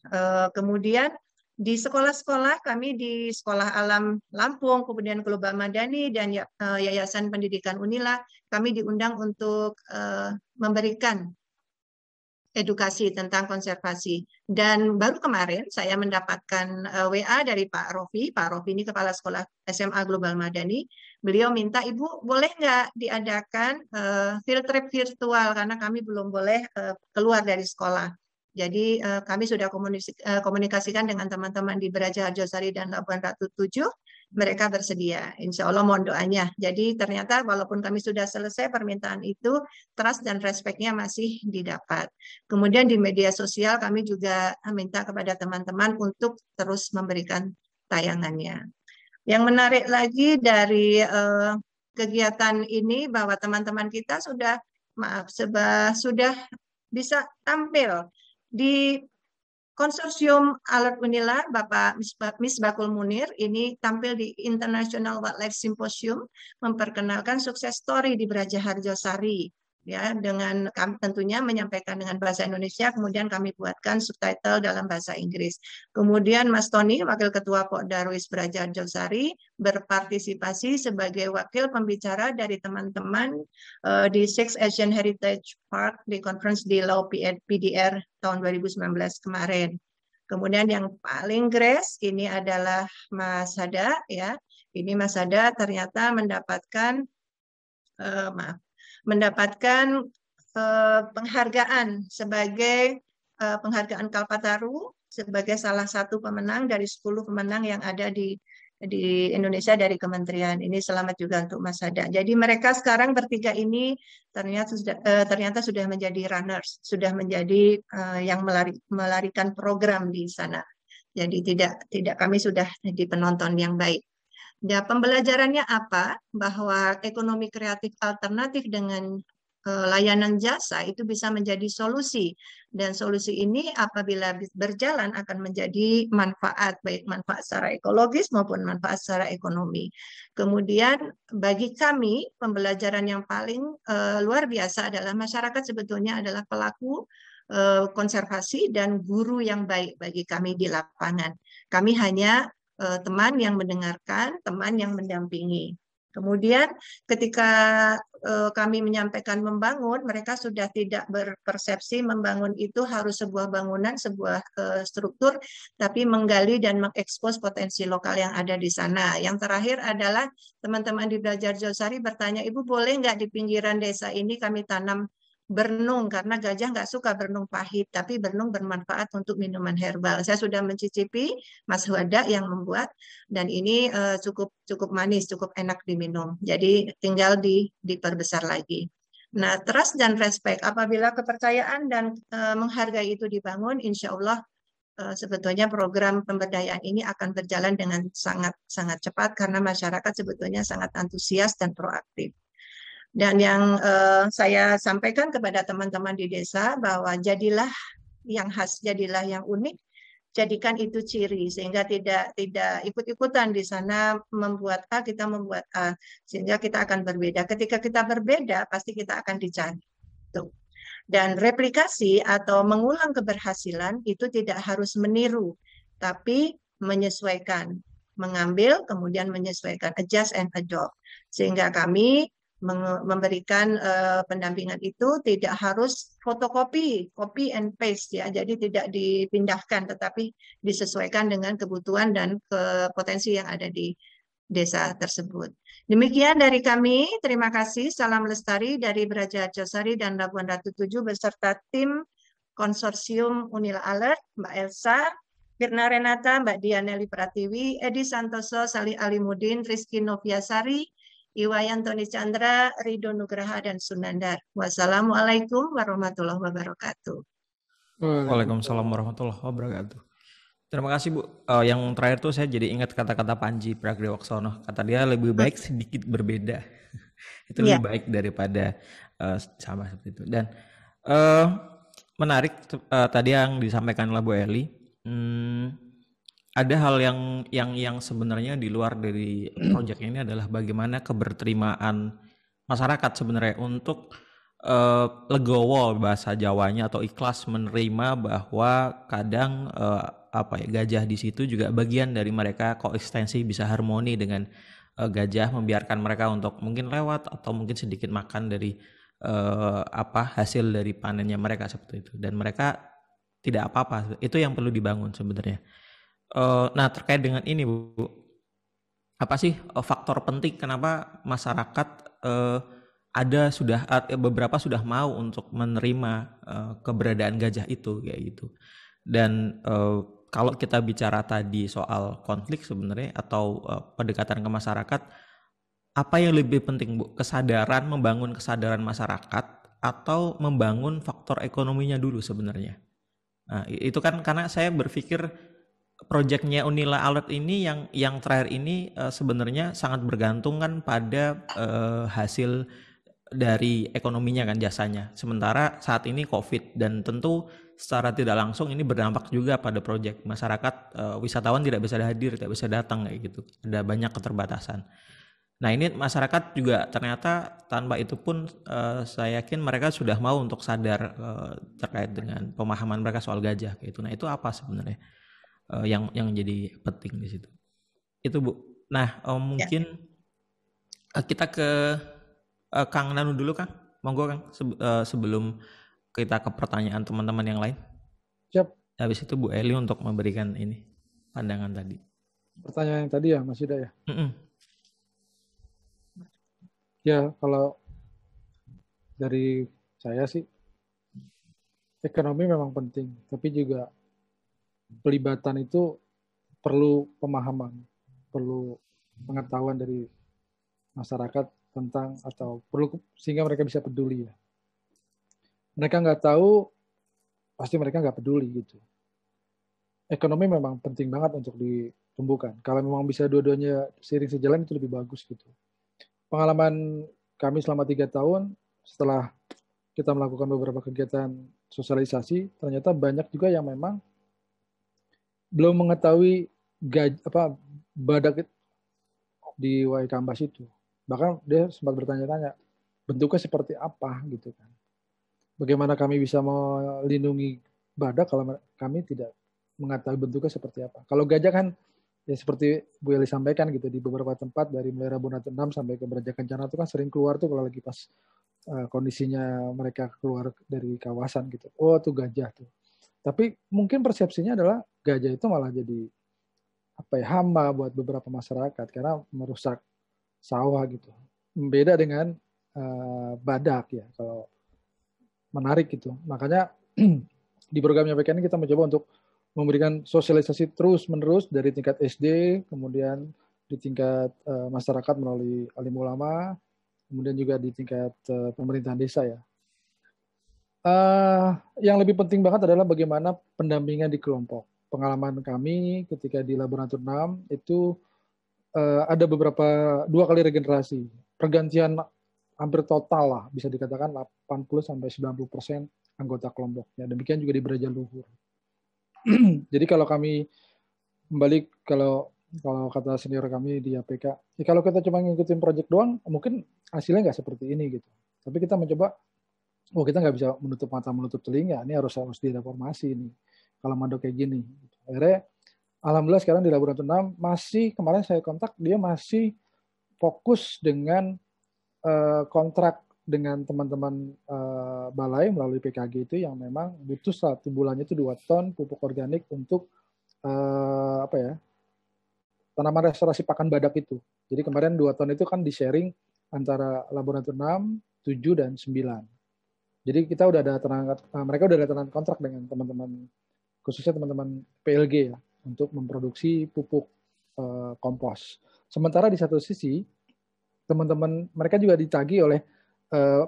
Kemudian di sekolah-sekolah, kami di Sekolah Alam Lampung, kemudian Global Madani, dan Yayasan Pendidikan Unila, kami diundang untuk memberikan edukasi tentang konservasi. Dan baru kemarin saya mendapatkan WA dari Pak Rofi. Pak Rofi ini Kepala Sekolah SMA Global Madani. Beliau minta, Ibu boleh nggak diadakan field trip virtual, karena kami belum boleh keluar dari sekolah. Jadi kami sudah komunikasikan dengan teman-teman di Beraja Harjosari dan Labuan Ratu 7, mereka bersedia. Insya Allah mohon doanya. Jadi ternyata walaupun kami sudah selesai permintaan itu, trust dan respect-nya masih didapat. Kemudian di media sosial kami juga minta kepada teman-teman untuk terus memberikan tayangannya. Yang menarik lagi dari kegiatan ini bahwa teman-teman kita sudah bisa tampil di konsorsium Alert Unila. Bapak Misbakul Munir ini tampil di International Wildlife Symposium memperkenalkan sukses story di Beraja Harjosari, ya, dengan kami tentunya menyampaikan dengan bahasa Indonesia, kemudian kami buatkan subtitle dalam bahasa Inggris. Kemudian Mas Tony, Wakil Ketua Pok Darwis Beraja Harjosari, berpartisipasi sebagai wakil pembicara dari teman-teman di Six Asian Heritage Park di conference di Law PDR tahun 2019 kemarin. Kemudian yang paling grace ini adalah Mas Hada, ya. Ini Mas Hada ternyata mendapatkan penghargaan sebagai penghargaan Kalpataru sebagai salah satu pemenang dari 10 pemenang yang ada di Indonesia dari kementerian. Ini selamat juga untuk Mas Hada. Jadi mereka sekarang bertiga ini ternyata sudah menjadi runners, sudah menjadi yang melarikan program di sana. Jadi tidak kami sudah di penonton yang baik. Ya, pembelajarannya apa? Bahwa ekonomi kreatif alternatif dengan layanan jasa itu bisa menjadi solusi, dan solusi ini apabila berjalan akan menjadi manfaat, baik manfaat secara ekologis maupun manfaat secara ekonomi. Kemudian bagi kami pembelajaran yang paling luar biasa adalah masyarakat sebetulnya adalah pelaku konservasi dan guru yang baik bagi kami di lapangan. Kami hanya teman yang mendengarkan, teman yang mendampingi. Kemudian ketika kami menyampaikan membangun, mereka sudah tidak berpersepsi membangun itu harus sebuah bangunan, sebuah struktur, tapi menggali dan mengekspos potensi lokal yang ada di sana. Yang terakhir adalah teman-teman di Beraja Harjosari bertanya, Ibu boleh nggak di pinggiran desa ini kami tanam bernung, karena gajah nggak suka bernung pahit, tapi bernung bermanfaat untuk minuman herbal. Saya sudah mencicipi, Mas Huada yang membuat, dan ini cukup manis, cukup enak diminum. Jadi tinggal diperbesar lagi. Nah, trust dan respect, apabila kepercayaan dan menghargai itu dibangun, insya Allah sebetulnya program pemberdayaan ini akan berjalan dengan sangat cepat, karena masyarakat sebetulnya sangat antusias dan proaktif. Dan yang saya sampaikan kepada teman-teman di desa bahwa jadilah yang khas, jadilah yang unik, jadikan itu ciri, sehingga tidak ikut-ikutan di sana membuat A, kita membuat A, sehingga kita akan berbeda. Ketika kita berbeda, pasti kita akan dicari. Tuh. Dan replikasi atau mengulang keberhasilan itu tidak harus meniru, tapi menyesuaikan, mengambil, kemudian menyesuaikan, adjust and adopt. Sehingga kami memberikan pendampingan itu tidak harus fotokopi, copy and paste, ya. Jadi tidak dipindahkan, tetapi disesuaikan dengan kebutuhan dan potensi yang ada di desa tersebut. Demikian dari kami, terima kasih. Salam lestari dari Beraja Harjosari dan Labuan Ratu 7 beserta tim konsorsium Unila Alert, Mbak Elsa, Firna Renata, Mbak Dianeli Pratiwi, Edi Santoso, Salih Alimudin, Rizky Noviasari, Iwayan Tony Chandra, Ridho Nugraha, dan Sunandar. Wassalamualaikum warahmatullahi wabarakatuh. Waalaikumsalam warahmatullahi wabarakatuh. Terima kasih Bu. Yang terakhir tuh saya jadi ingat kata-kata Panji Pragiwaksono. Kata dia lebih baik sedikit berbeda. Itu lebih baik daripada sama seperti itu. Dan menarik tadi yang disampaikan oleh Bu Eli. ada hal yang sebenarnya di luar dari proyek ini adalah bagaimana keberterimaan masyarakat sebenarnya untuk legowo bahasa Jawanya atau ikhlas menerima bahwa kadang gajah di situ juga bagian dari mereka koeksistensi, bisa harmoni dengan gajah, membiarkan mereka untuk mungkin lewat atau mungkin sedikit makan dari hasil dari panennya mereka seperti itu, dan mereka tidak apa-apa. Itu yang perlu dibangun sebenarnya. Nah, terkait dengan ini Bu, apa sih faktor penting kenapa masyarakat beberapa sudah mau untuk menerima keberadaan gajah itu kayak gitu. Dan kalau kita bicara tadi soal konflik sebenarnya atau pendekatan ke masyarakat, apa yang lebih penting Bu? Membangun kesadaran masyarakat atau membangun faktor ekonominya dulu sebenarnya? Nah, itu kan karena saya berpikir proyeknya Unila Alert ini yang terakhir ini sebenarnya sangat bergantung kan pada hasil dari ekonominya kan, jasanya. Sementara saat ini COVID, dan tentu secara tidak langsung ini berdampak juga pada proyek masyarakat, wisatawan tidak bisa hadir, tidak bisa datang kayak gitu. Ada banyak keterbatasan. Nah, ini masyarakat juga ternyata tanpa itu pun saya yakin mereka sudah mau untuk sadar terkait dengan pemahaman mereka soal gajah kayak itu. Nah, itu apa sebenarnya yang jadi penting di situ? Itu Bu. Nah, mungkin kita ke Kang Nanu dulu, Kang. Monggo, Kang, sebelum kita ke pertanyaan teman-teman yang lain. Siap. Habis itu Bu Eli untuk memberikan ini pandangan tadi. Pertanyaan yang tadi ya, Mas Yuda ya. Ya, kalau dari saya sih, ekonomi memang penting, tapi juga pelibatan itu perlu pemahaman, perlu pengetahuan dari masyarakat tentang, atau perlu sehingga mereka bisa peduli ya. Mereka nggak tahu, pasti mereka nggak peduli gitu. Ekonomi memang penting banget untuk ditumbuhkan. Kalau memang bisa dua-duanya seiring sejalan itu lebih bagus gitu. Pengalaman kami selama 3 tahun setelah kita melakukan beberapa kegiatan sosialisasi, ternyata banyak juga yang memang belum mengetahui badak di Waikambas itu. Bahkan dia sempat bertanya-tanya, bentuknya seperti apa gitu kan. Bagaimana kami bisa melindungi badak kalau kami tidak mengetahui bentuknya seperti apa. Kalau gajah kan ya seperti Bu Eli sampaikan gitu, di beberapa tempat dari mulai Ragunan 6 sampai ke Braja Kencana itu kan sering keluar tuh kalau lagi pas kondisinya mereka keluar dari kawasan gitu. Oh, tuh gajah tuh. Tapi mungkin persepsinya adalah gajah itu malah jadi hama buat beberapa masyarakat karena merusak sawah gitu. Beda dengan badak ya, kalau menarik gitu. Makanya di programnya PKN kita mencoba untuk memberikan sosialisasi terus-menerus dari tingkat SD, kemudian di tingkat masyarakat melalui alim ulama, kemudian juga di tingkat pemerintahan desa ya. Yang lebih penting banget adalah bagaimana pendampingan di kelompok. Pengalaman kami ketika di Laboratorium 6 itu ada beberapa 2 kali regenerasi. Pergantian hampir total lah, bisa dikatakan 80-90% anggota kelompoknya. Demikian juga di Braja Luhur. Jadi kalau kami kembali, kalau kata senior kami di APK, ya kalau kita cuma ngikutin proyek doang, mungkin hasilnya nggak seperti ini gitu. Tapi kita mencoba, kita nggak bisa menutup mata menutup telinga, ini harus direformasi nih. Kalau mandok kayak gini, akhirnya alhamdulillah sekarang di Laboratorium 6 masih, kemarin saya kontak, dia masih fokus dengan kontrak dengan teman-teman balai melalui PKG itu yang memang butuh 1 bulannya itu 2 ton pupuk organik untuk tanaman restorasi pakan badak itu. Jadi kemarin 2 ton itu kan di-sharing antara Laboratorium 6, 7, dan 9. Jadi kita udah ada mereka udah ada tanda kontrak dengan teman-teman, khususnya teman-teman PLG ya, untuk memproduksi pupuk kompos. Sementara di satu sisi, teman-teman mereka juga ditagih oleh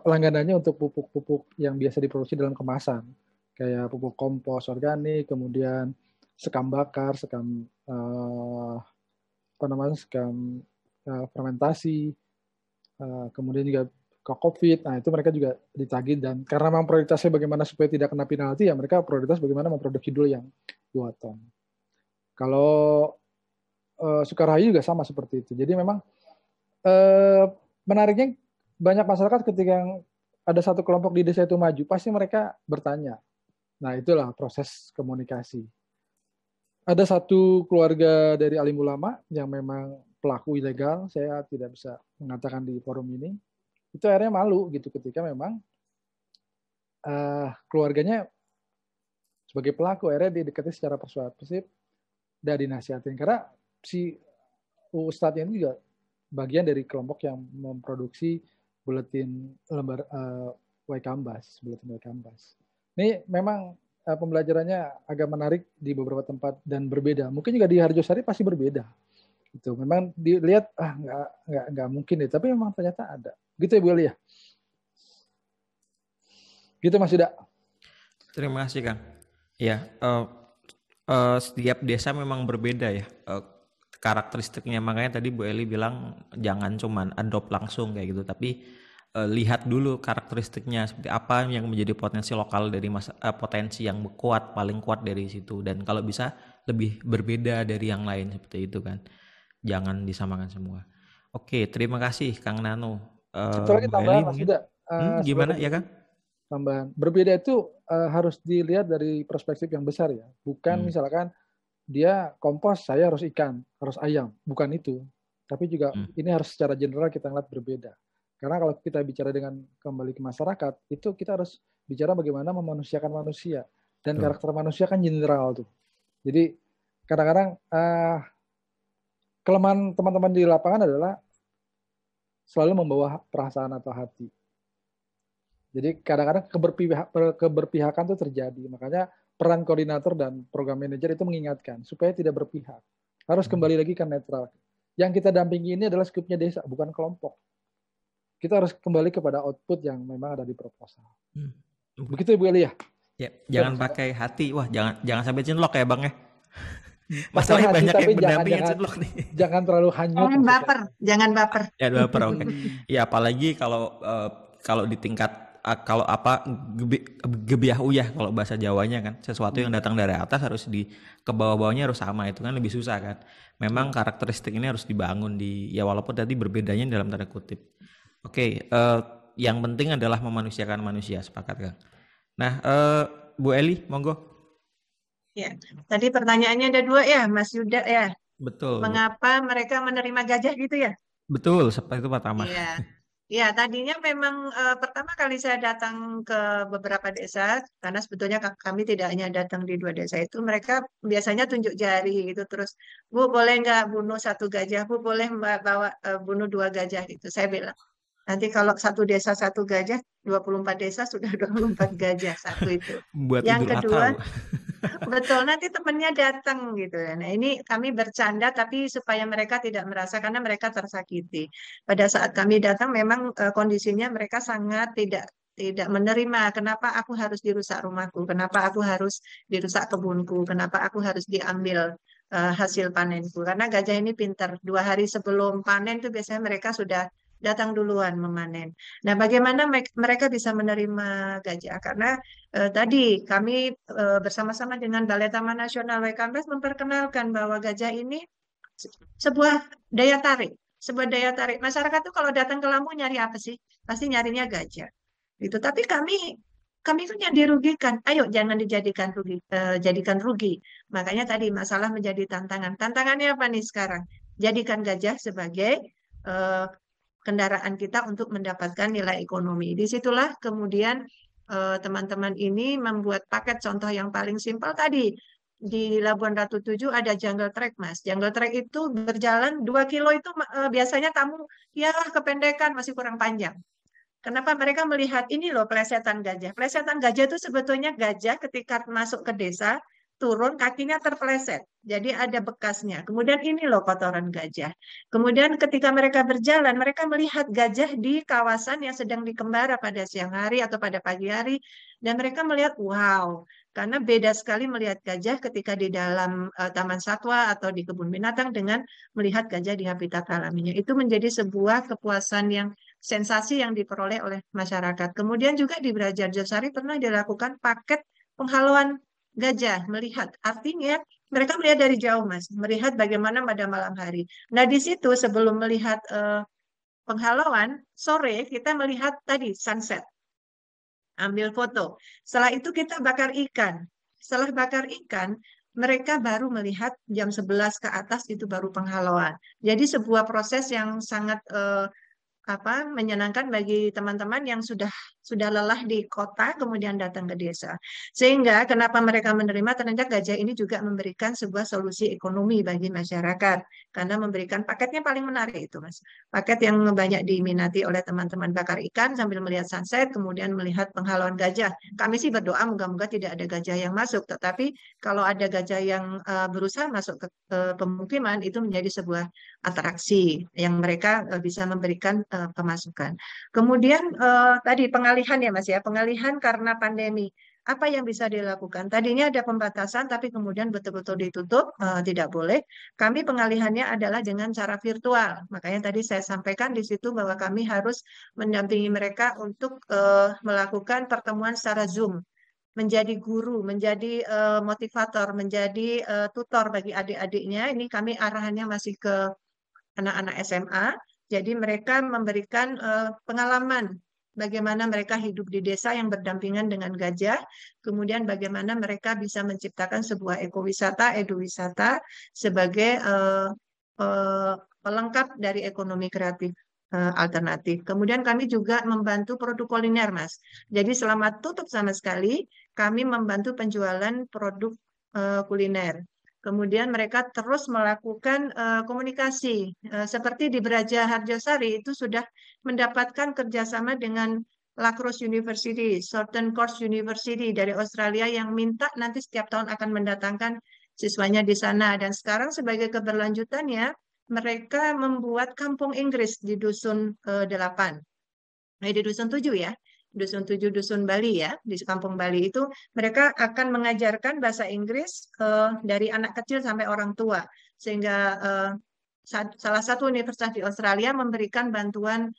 langganannya untuk pupuk-pupuk yang biasa diproduksi dalam kemasan, kayak pupuk kompos organik, kemudian sekam bakar, sekam fermentasi, kemudian juga kokopit. Nah, itu mereka juga ditagih, dan karena memang prioritasnya bagaimana supaya tidak kena penalti, ya mereka prioritas bagaimana memproduksi dulu yang 2 ton. Kalau Sukarahayu juga sama seperti itu. Jadi memang menariknya banyak masyarakat ketika ada satu kelompok di desa itu maju, pasti mereka bertanya. Nah, itulah proses komunikasi. Ada satu keluarga dari alim ulama yang memang pelaku ilegal, saya tidak bisa mengatakan di forum ini, itu akhirnya malu gitu ketika memang keluarganya sebagai pelaku akhirnya didekati secara persuasif dan dinasihatin. Karena si ustadznya ini juga bagian dari kelompok yang memproduksi buletin lembar Waikambas, buletin Waikambas. Ini memang pembelajarannya agak menarik di beberapa tempat dan berbeda. Mungkin juga di Harjosari pasti berbeda. Itu memang dilihat nggak mungkin deh, tapi memang ternyata ada. Gitu ya Bu Eli ya. Gitu Mas Yuda. Terima kasih Kang. Ya, setiap desa memang berbeda ya karakteristiknya, makanya tadi Bu Eli bilang jangan cuman adopt langsung kayak gitu, tapi lihat dulu karakteristiknya seperti apa yang menjadi potensi lokal dari potensi yang kuat, paling kuat dari situ, dan kalau bisa lebih berbeda dari yang lain seperti itu kan, jangan disamakan semua. Oke, terima kasih Kang Nano. Satu lagi tambahan Mas Yuda. Gimana ya Kang? Tambahan berbeda itu harus dilihat dari perspektif yang besar ya, bukan misalkan dia kompos, saya harus ikan, harus ayam, bukan itu. Tapi juga ini harus secara general kita lihat berbeda. Karena kalau kita bicara dengan kembali ke masyarakat, itu kita harus bicara bagaimana memanusiakan manusia. Dan karakter manusia kan general tuh. Jadi kadang-kadang kelemahan teman-teman di lapangan adalah selalu membawa perasaan atau hati. Jadi kadang-kadang keberpihakan itu terjadi. Makanya peran koordinator dan program manajer itu mengingatkan supaya tidak berpihak. Harus kembali lagi ke netral. Yang kita dampingi ini adalah skupnya desa, bukan kelompok. Kita harus kembali kepada output yang memang ada di proposal. Begitu Bu Eli ya? Ya, jangan pakai hati. Wah, jangan sampai cinlok ya Bang ya. Masalahnya banyak yang pendamping cinlok nih. Jangan terlalu hanyut. Jangan baper. Ya, baper, oke. Ya, apalagi kalau di tingkat kalau gebiah uyah kalau bahasa Jawanya kan, sesuatu yang datang dari atas harus ke bawah-bawahnya harus sama, itu kan lebih susah kan. Memang karakteristik ini harus dibangun ya walaupun tadi berbedanya dalam tanda kutip. Oke, yang penting adalah memanusiakan manusia, sepakat Kang. Nah, Bu Eli, monggo. Ya, tadi pertanyaannya ada 2 ya, Mas Yuda ya. Betul. Mengapa mereka menerima gajah gitu ya? Betul, seperti itu pertama. Iya. Ya, tadinya memang pertama kali saya datang ke beberapa desa, karena sebetulnya kami tidak hanya datang di 2 desa itu, mereka biasanya tunjuk jari gitu, terus, Bu boleh nggak bunuh 1 gajah, Bu boleh bawa bunuh 2 gajah gitu. Saya bilang, nanti kalau 1 desa 1 gajah, 24 desa sudah 24 gajah satu itu. Buat yang kedua, betul, nanti temannya datang gitu. Nah, ini kami bercanda tapi supaya mereka tidak merasa, karena mereka tersakiti. Pada saat kami datang memang kondisinya mereka sangat tidak menerima. Kenapa aku harus dirusak rumahku? Kenapa aku harus dirusak kebunku? Kenapa aku harus diambil hasil panenku? Karena gajah ini pintar. 2 hari sebelum panen itu biasanya mereka sudah datang duluan memanen. Nah, bagaimana mereka bisa menerima gajah? Karena tadi kami bersama-sama dengan Balai Taman Nasional Waikambas memperkenalkan bahwa gajah ini sebuah daya tarik. Sebuah daya tarik. Masyarakat tuh kalau datang ke Lampung nyari apa sih? Pasti nyarinya gajah. Gitu. Tapi kami itu yang dirugikan. Ayo jangan dijadikan rugi, jadikan rugi. Makanya tadi masalah menjadi tantangan. Tantangannya apa nih sekarang? Jadikan gajah sebagai kendaraan kita untuk mendapatkan nilai ekonomi. Disitulah kemudian teman-teman ini membuat paket. Contoh yang paling simpel tadi, di Labuan Ratu 7 ada jungle trek, Mas. Jungle trek itu berjalan 2 kilo itu biasanya tamu ya kependekan, masih kurang panjang. Kenapa? Mereka melihat ini loh plesetan gajah. Plesetan gajah itu sebetulnya gajah ketika masuk ke desa, turun kakinya terpeleset. Jadi ada bekasnya. Kemudian ini loh kotoran gajah. Kemudian ketika mereka berjalan, mereka melihat gajah di kawasan yang sedang dikembara pada siang hari atau pada pagi hari. Dan mereka melihat, wow, karena beda sekali melihat gajah ketika di dalam taman satwa atau di kebun binatang dengan melihat gajah di habitat alaminya. Itu menjadi sebuah kepuasan yang sensasi yang diperoleh oleh masyarakat. Kemudian juga di Brajarjosari pernah dilakukan paket penghalauan gajah melihat. Artinya mereka melihat dari jauh, Mas, melihat bagaimana pada malam hari. Nah, di situ sebelum melihat penghalauan, sore kita melihat tadi sunset, ambil foto. Setelah itu kita bakar ikan. Setelah bakar ikan, mereka baru melihat jam 11 ke atas itu baru penghalauan. Jadi sebuah proses yang sangat menyenangkan bagi teman-teman yang sudah lelah di kota kemudian datang ke desa. Sehingga kenapa mereka menerima, ternyata gajah ini juga memberikan sebuah solusi ekonomi bagi masyarakat karena memberikan paketnya paling menarik itu, Mas. Paket yang banyak diminati oleh teman-teman bakar ikan sambil melihat sunset kemudian melihat penghalauan gajah. Kami sih berdoa moga-moga tidak ada gajah yang masuk, tetapi kalau ada gajah yang berusaha masuk ke pemukiman itu menjadi sebuah atraksi yang mereka bisa memberikan pemasukan. Kemudian tadi pengalihan ya Mas ya, pengalihan karena pandemi. Apa yang bisa dilakukan? Tadinya ada pembatasan, tapi kemudian betul-betul ditutup, tidak boleh. Kami pengalihannya adalah dengan cara virtual. Makanya tadi saya sampaikan di situ bahwa kami harus mendampingi mereka untuk melakukan pertemuan secara Zoom, menjadi guru, menjadi motivator, menjadi tutor bagi adik-adiknya. Ini kami arahannya masih ke anak-anak SMA. Jadi mereka memberikan pengalaman bagaimana mereka hidup di desa yang berdampingan dengan gajah, kemudian bagaimana mereka bisa menciptakan sebuah ekowisata, eduwisata sebagai pelengkap dari ekonomi kreatif alternatif. Kemudian kami juga membantu produk kuliner, Mas. Jadi selama tutup sama sekali, kami membantu penjualan produk kuliner. Kemudian mereka terus melakukan komunikasi. Seperti di Braja Harjosari itu sudah mendapatkan kerjasama dengan Lacrosse University, Southern Coast University dari Australia yang minta nanti setiap tahun akan mendatangkan siswanya di sana. Dan sekarang sebagai keberlanjutannya, mereka membuat kampung Inggris di Dusun 8. Di Dusun 7 ya. Dusun 7, Dusun Bali ya, di kampung Bali itu mereka akan mengajarkan bahasa Inggris dari anak kecil sampai orang tua. Sehingga salah satu universitas di Australia memberikan bantuan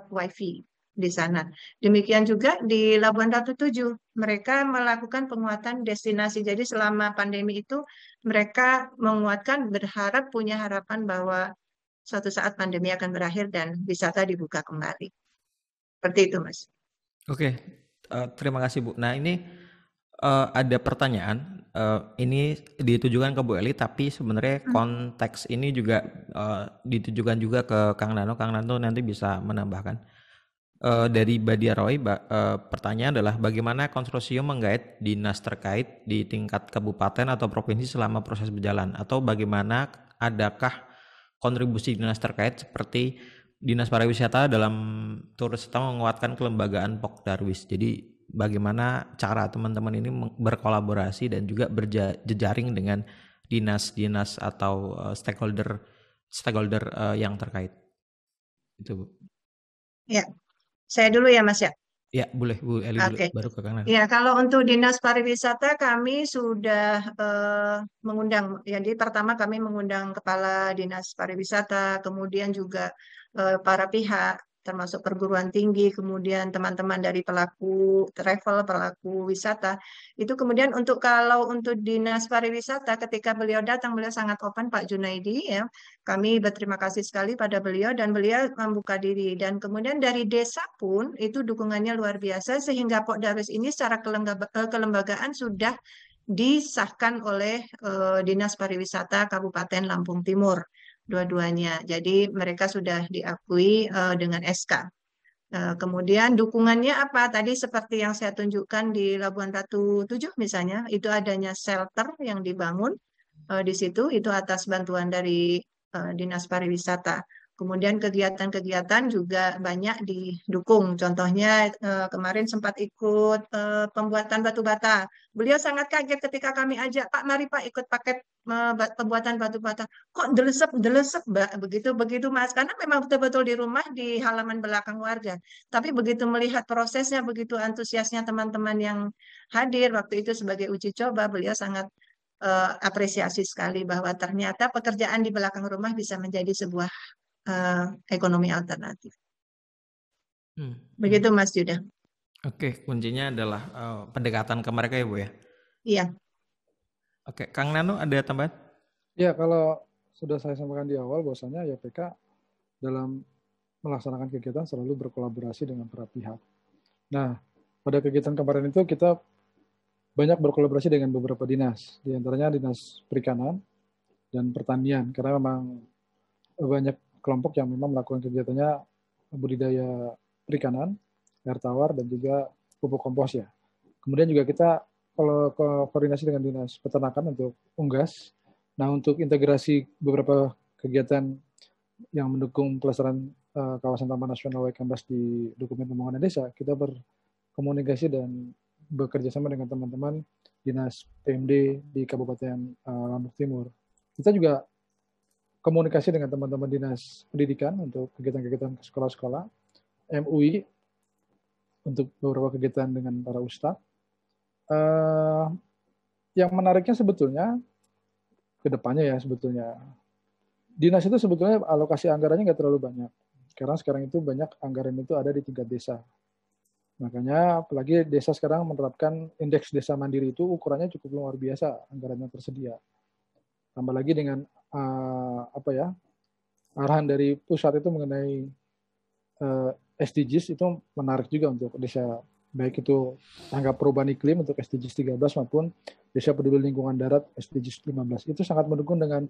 WiFi di sana. Demikian juga di Labuan Ratu 7, mereka melakukan penguatan destinasi. Jadi selama pandemi itu mereka menguatkan, berharap, punya harapan bahwa suatu saat pandemi akan berakhir dan wisata dibuka kembali. Seperti itu, Mas. Oke, terima kasih Bu. Nah ini ada pertanyaan, ini ditujukan ke Bu Eli, tapi sebenarnya konteks ini juga ditujukan juga ke Kang Nano. Kang Nano nanti bisa menambahkan. Dari Badia Roy, pertanyaan adalah bagaimana konsorsium menggait dinas terkait di tingkat kabupaten atau provinsi selama proses berjalan, atau bagaimana adakah kontribusi dinas terkait seperti Dinas Pariwisata dalam turut serta menguatkan kelembagaan Pokdarwis. Jadi bagaimana cara teman-teman ini berkolaborasi dan juga berjejaring dengan dinas-dinas atau stakeholder yang terkait. Itu Bu. Ya, saya dulu ya Mas ya. Ya boleh Bu Eli dulu, baru ke Kang Nano. Ya, kalau untuk Dinas Pariwisata kami sudah mengundang, jadi pertama kami mengundang Kepala Dinas Pariwisata, kemudian juga para pihak, termasuk perguruan tinggi, kemudian teman-teman dari pelaku travel, pelaku wisata. Itu kemudian kalau untuk Dinas Pariwisata, ketika beliau datang, beliau sangat open, Pak Junaidi, ya. Kami berterima kasih sekali pada beliau dan beliau membuka diri. Dan kemudian dari desa pun itu dukungannya luar biasa sehingga Pokdarwis ini secara kelembagaan sudah disahkan oleh Dinas Pariwisata Kabupaten Lampung Timur. Dua-duanya. Jadi mereka sudah diakui dengan SK. Kemudian dukungannya apa? Tadi seperti yang saya tunjukkan di Labuan Ratu 7 misalnya, itu adanya shelter yang dibangun di situ, itu atas bantuan dari Dinas Pariwisata. Kemudian kegiatan-kegiatan juga banyak didukung. Contohnya kemarin sempat ikut pembuatan batu bata. Beliau sangat kaget ketika kami ajak, Pak, mari Pak ikut paket pembuatan batu bata. Kok delesep, begitu Mas? Karena memang betul-betul di rumah, di halaman belakang warga. Tapi begitu melihat prosesnya, begitu antusiasnya teman-teman yang hadir waktu itu sebagai uji coba, beliau sangat apresiasi sekali bahwa ternyata pekerjaan di belakang rumah bisa menjadi sebuah ekonomi alternatif. Begitu Mas Yuda. Oke, kuncinya adalah pendekatan ke mereka ya Bu ya? Iya. Oke, Kang Nano ada tambahan? Ya, kalau sudah saya sampaikan di awal bahwasanya YPK dalam melaksanakan kegiatan selalu berkolaborasi dengan para pihak. Nah, pada kegiatan kemarin itu kita banyak berkolaborasi dengan beberapa dinas, di antaranya Dinas Perikanan dan Pertanian, karena memang banyak kelompok yang memang melakukan kegiatannya budidaya perikanan, air tawar, dan juga pupuk kompos ya. Kemudian juga kita kalau koordinasi dengan Dinas Peternakan untuk unggas. Nah, untuk integrasi beberapa kegiatan yang mendukung pelestarian kawasan Taman Nasional Waikambas di dokumen pembangunan desa, kita berkomunikasi dan bekerja sama dengan teman-teman Dinas PMD di Kabupaten Lombok Timur. Kita juga komunikasi dengan teman-teman Dinas Pendidikan untuk kegiatan-kegiatan ke sekolah-sekolah, MUI untuk beberapa kegiatan dengan para ustadz. Yang menariknya sebetulnya ke depannya ya sebetulnya, dinas itu sebetulnya alokasi anggarannya nggak terlalu banyak. Karena sekarang itu banyak anggaran itu ada di tingkat desa. Makanya apalagi desa sekarang menerapkan indeks desa mandiri itu ukurannya cukup luar biasa anggarannya tersedia. Tambah lagi dengan arahan dari pusat itu mengenai SDGs itu menarik juga untuk desa, baik itu tanggap perubahan iklim untuk SDGs 13 maupun desa peduli lingkungan darat SDGs 15. Itu sangat mendukung dengan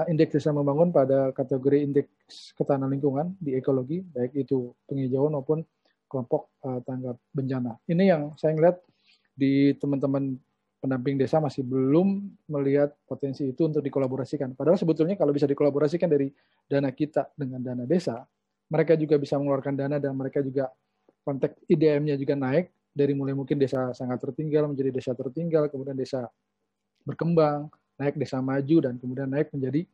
indeks desa membangun pada kategori indeks ketahanan lingkungan di ekologi, baik itu penghijauan maupun kelompok tanggap bencana. Ini yang saya melihat di teman-teman pendamping desa masih belum melihat potensi itu untuk dikolaborasikan. Padahal sebetulnya kalau bisa dikolaborasikan dari dana kita dengan dana desa, mereka juga bisa mengeluarkan dana dan mereka juga konteks IDM-nya juga naik dari mulai mungkin desa sangat tertinggal menjadi desa tertinggal, kemudian desa berkembang, naik desa maju, dan kemudian naik menjadi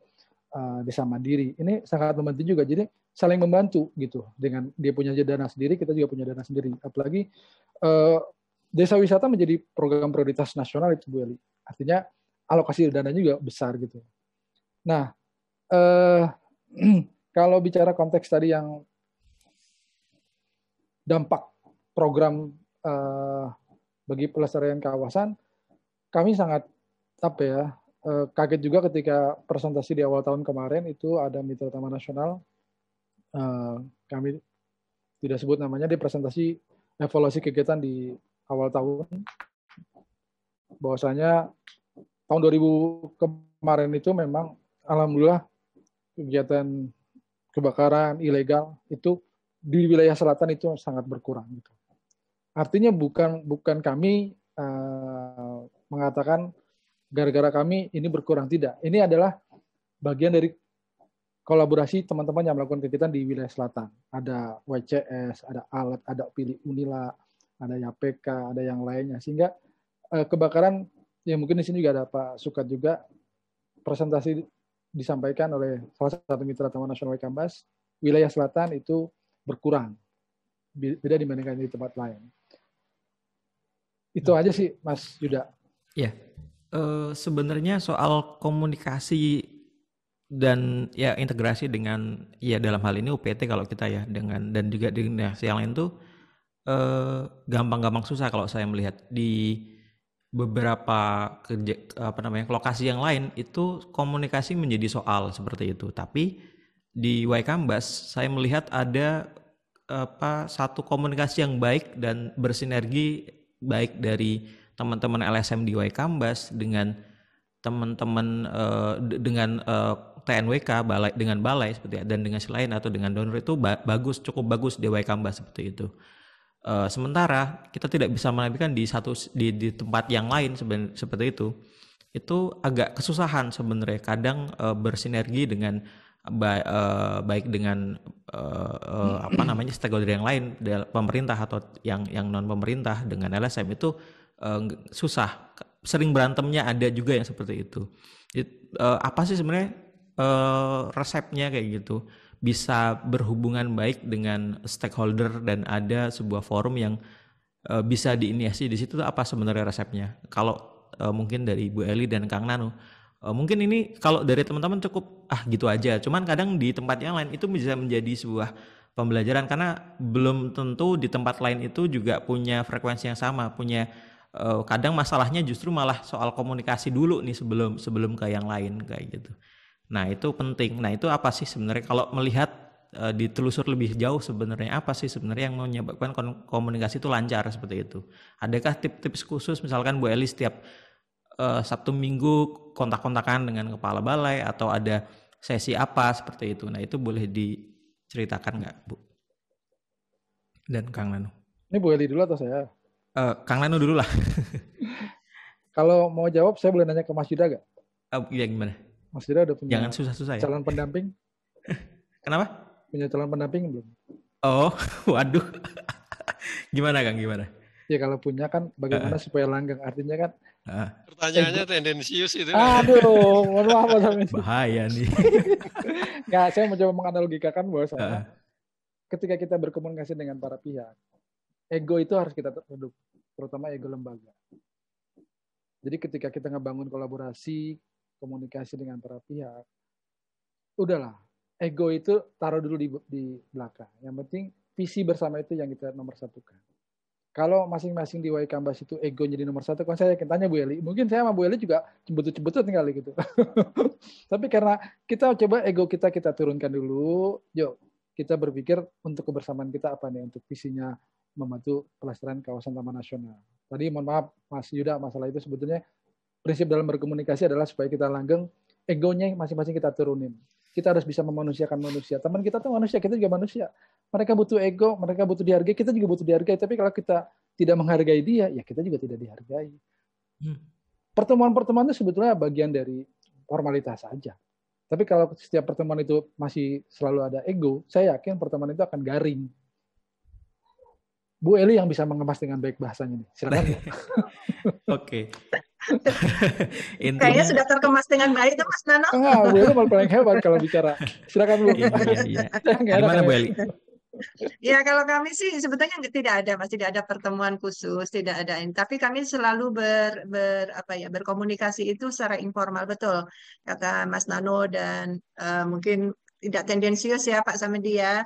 desa mandiri. Ini sangat membantu juga. Jadi saling membantu gitu. Dengan dia punya dana sendiri, kita juga punya dana sendiri. Apalagi desa wisata menjadi program prioritas nasional itu, Bu Eli. Artinya alokasi dana juga besar gitu. Nah, kalau bicara konteks tadi yang dampak program bagi pelestarian kawasan, kami sangat kaget juga ketika presentasi di awal tahun kemarin itu ada Mitra Taman Nasional, kami tidak sebut namanya, di presentasi evaluasi kegiatan di awal tahun, bahwasanya tahun 2000 kemarin itu memang alhamdulillah kegiatan kebakaran ilegal itu di wilayah selatan itu sangat berkurang. Gitu. Artinya bukan kami mengatakan gara-gara kami ini berkurang, tidak. Ini adalah bagian dari kolaborasi teman-teman yang melakukan kegiatan di wilayah selatan. Ada WCS, ada ALET, ada Pilih Unila, ada YPK, ada yang lainnya. Sehingga kebakaran, ya mungkin di sini juga ada Pak Sukat juga, presentasi disampaikan oleh salah satu mitra Taman Nasional Waikambas, wilayah selatan itu berkurang, beda dibandingkan di tempat lain. Itu aja sih, Mas Yuda. Ya, sebenarnya soal komunikasi dan ya integrasi dengan ya dalam hal ini UPT kalau kita ya dengan dan juga dengan yang lain tuh gampang-gampang susah kalau saya melihat di beberapa lokasi yang lain itu komunikasi menjadi soal seperti itu. Tapi di Waikambas saya melihat ada satu komunikasi yang baik dan bersinergi baik dari teman-teman LSM di Waikambas dengan teman-teman dengan TNWK dengan balai seperti dan dengan selain atau dengan donor itu cukup bagus di Waikambas seperti itu. Sementara kita tidak bisa menampilkan di tempat yang lain seperti itu agak kesusahan sebenarnya. Kadang bersinergi dengan baik dengan stakeholder yang lain, pemerintah atau yang non pemerintah dengan LSM itu susah. Sering berantemnya ada juga yang seperti itu. Apa sih sebenarnya resepnya kayak gitu? Bisa berhubungan baik dengan stakeholder dan ada sebuah forum yang bisa diinisiasi di situ, apa sebenarnya resepnya? Kalau mungkin dari Bu Eli dan Kang Nano, mungkin ini kalau dari teman-teman cukup gitu aja. Cuman kadang di tempat yang lain itu bisa menjadi sebuah pembelajaran karena belum tentu di tempat lain itu juga punya frekuensi yang sama, punya kadang masalahnya justru malah soal komunikasi dulu nih sebelum ke yang lain kayak gitu. Nah itu penting. Nah itu apa sih sebenarnya kalau melihat ditelusur lebih jauh sebenarnya apa sih sebenarnya yang menyebabkan komunikasi itu lancar seperti itu? Adakah tips-tips khusus misalkan Bu Eli setiap Sabtu Minggu kontak-kontakan dengan kepala balai atau ada sesi apa seperti itu? Nah itu boleh diceritakan nggak Bu? Dan Kang Nanu. Ini Bu Eli dulu atau saya? Kang Nanu dulu lah. Kalau mau jawab saya boleh nanya ke Mas Yuda nggak? Ya gimana? Mas Yuda udah punya Jangan susah-susah ya. calon pendamping? Kenapa? Punya calon pendamping belum? Oh, waduh. Gimana Kang, gimana? Ya kalau punya kan bagaimana supaya langgeng? Artinya kan pertanyaannya tendensius itu. Aduh, mohon maaf Mas Amin. Bahaya nih. Nggak, saya mencoba menganalogikakan bahwa ketika kita berkomunikasi dengan para pihak, ego itu harus kita redup, terutama ego lembaga. Jadi ketika kita ngebangun kolaborasi, komunikasi dengan para pihak, udahlah, ego itu taruh dulu di belakang. Yang penting visi bersama itu yang kita nomor satukan. Kalau masing-masing di Waikambas itu ego jadi nomor satu, kan saya tanya Bu Eli, mungkin saya sama Bu Eli juga cebetut-cebetut kali gitu. Tapi karena kita coba ego kita turunkan dulu, yuk kita berpikir untuk kebersamaan kita apa nih, untuk visinya membantu pelestarian kawasan Taman Nasional. Tadi mohon maaf Mas Yuda, masalah itu sebetulnya prinsip dalam berkomunikasi adalah supaya kita langgeng, egonya masing-masing kita turunin. Kita harus bisa memanusiakan manusia. Teman kita tuh manusia, kita juga manusia. Mereka butuh ego, mereka butuh dihargai, kita juga butuh dihargai. Tapi kalau kita tidak menghargai dia, ya kita juga tidak dihargai. Pertemuan-pertemuan itu sebetulnya bagian dari formalitas saja. Tapi kalau setiap pertemuan itu masih selalu ada ego, saya yakin pertemuan itu akan garing. Bu Eli yang bisa mengemas dengan baik bahasanya nih. Silakan. Oke. Kayaknya sudah terkemas dengan baik itu Mas Nano. Enggak, Bu Eli paling hebat kalau bicara. Silakan Bu. Iya. Gimana Bu Eli? Ya kalau kami sih sebetulnya tidak ada Mas, tidak ada pertemuan khusus, tidak ada ini. Tapi kami selalu berkomunikasi itu secara informal, betul kata Mas Nano, dan mungkin tidak tendensius ya Pak sama dia.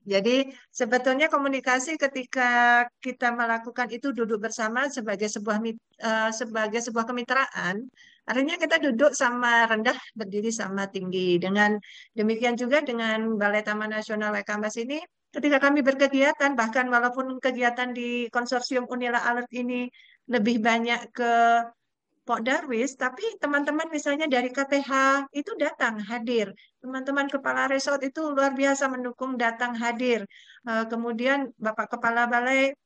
Jadi sebetulnya komunikasi ketika kita melakukan itu duduk bersama sebagai sebuah kemitraan, artinya kita duduk sama rendah berdiri sama tinggi. Dengan demikian juga dengan Balai Taman Nasional Waikambas ini, ketika kami berkegiatan, bahkan walaupun kegiatan di konsorsium Unila Alert ini lebih banyak ke Pok Darwis, tapi teman-teman misalnya dari KTH itu datang hadir, teman-teman kepala resort itu luar biasa mendukung, datang hadir. Kemudian Bapak Kepala Balai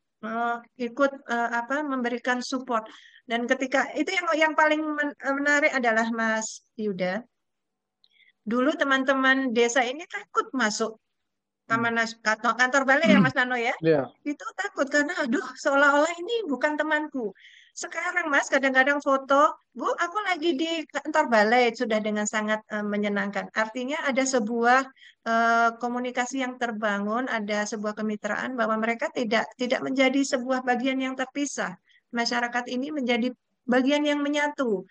ikut memberikan support. Dan ketika itu yang paling menarik adalah Mas Yuda. Dulu teman-teman desa ini takut masuk kantor balai ya Mas Nano ya. Yeah. Itu takut karena aduh seolah-olah ini bukan temanku. Sekarang Mas kadang-kadang foto, Bu aku lagi di kantor balai, sudah dengan sangat menyenangkan. Artinya ada sebuah komunikasi yang terbangun, ada sebuah kemitraan bahwa mereka tidak menjadi sebuah bagian yang terpisah. Masyarakat ini menjadi bagian yang menyatu.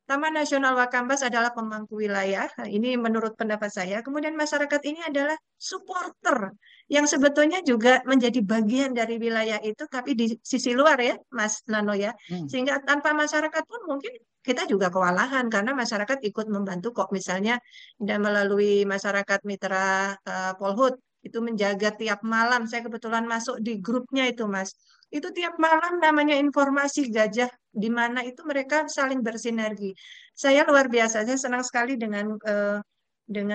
Taman Nasional Waikambas adalah pemangku wilayah, ini menurut pendapat saya. Kemudian masyarakat ini adalah supporter yang sebetulnya juga menjadi bagian dari wilayah itu, tapi di sisi luar ya, Mas Nano ya. Sehingga tanpa masyarakat pun mungkin kita juga kewalahan karena masyarakat ikut membantu kok. Misalnya dan melalui masyarakat mitra Polhut itu menjaga tiap malam. Saya kebetulan masuk di grupnya itu, Mas. Itu tiap malam namanya informasi gajah, di mana itu mereka saling bersinergi. Saya luar biasa, saya senang sekali dengan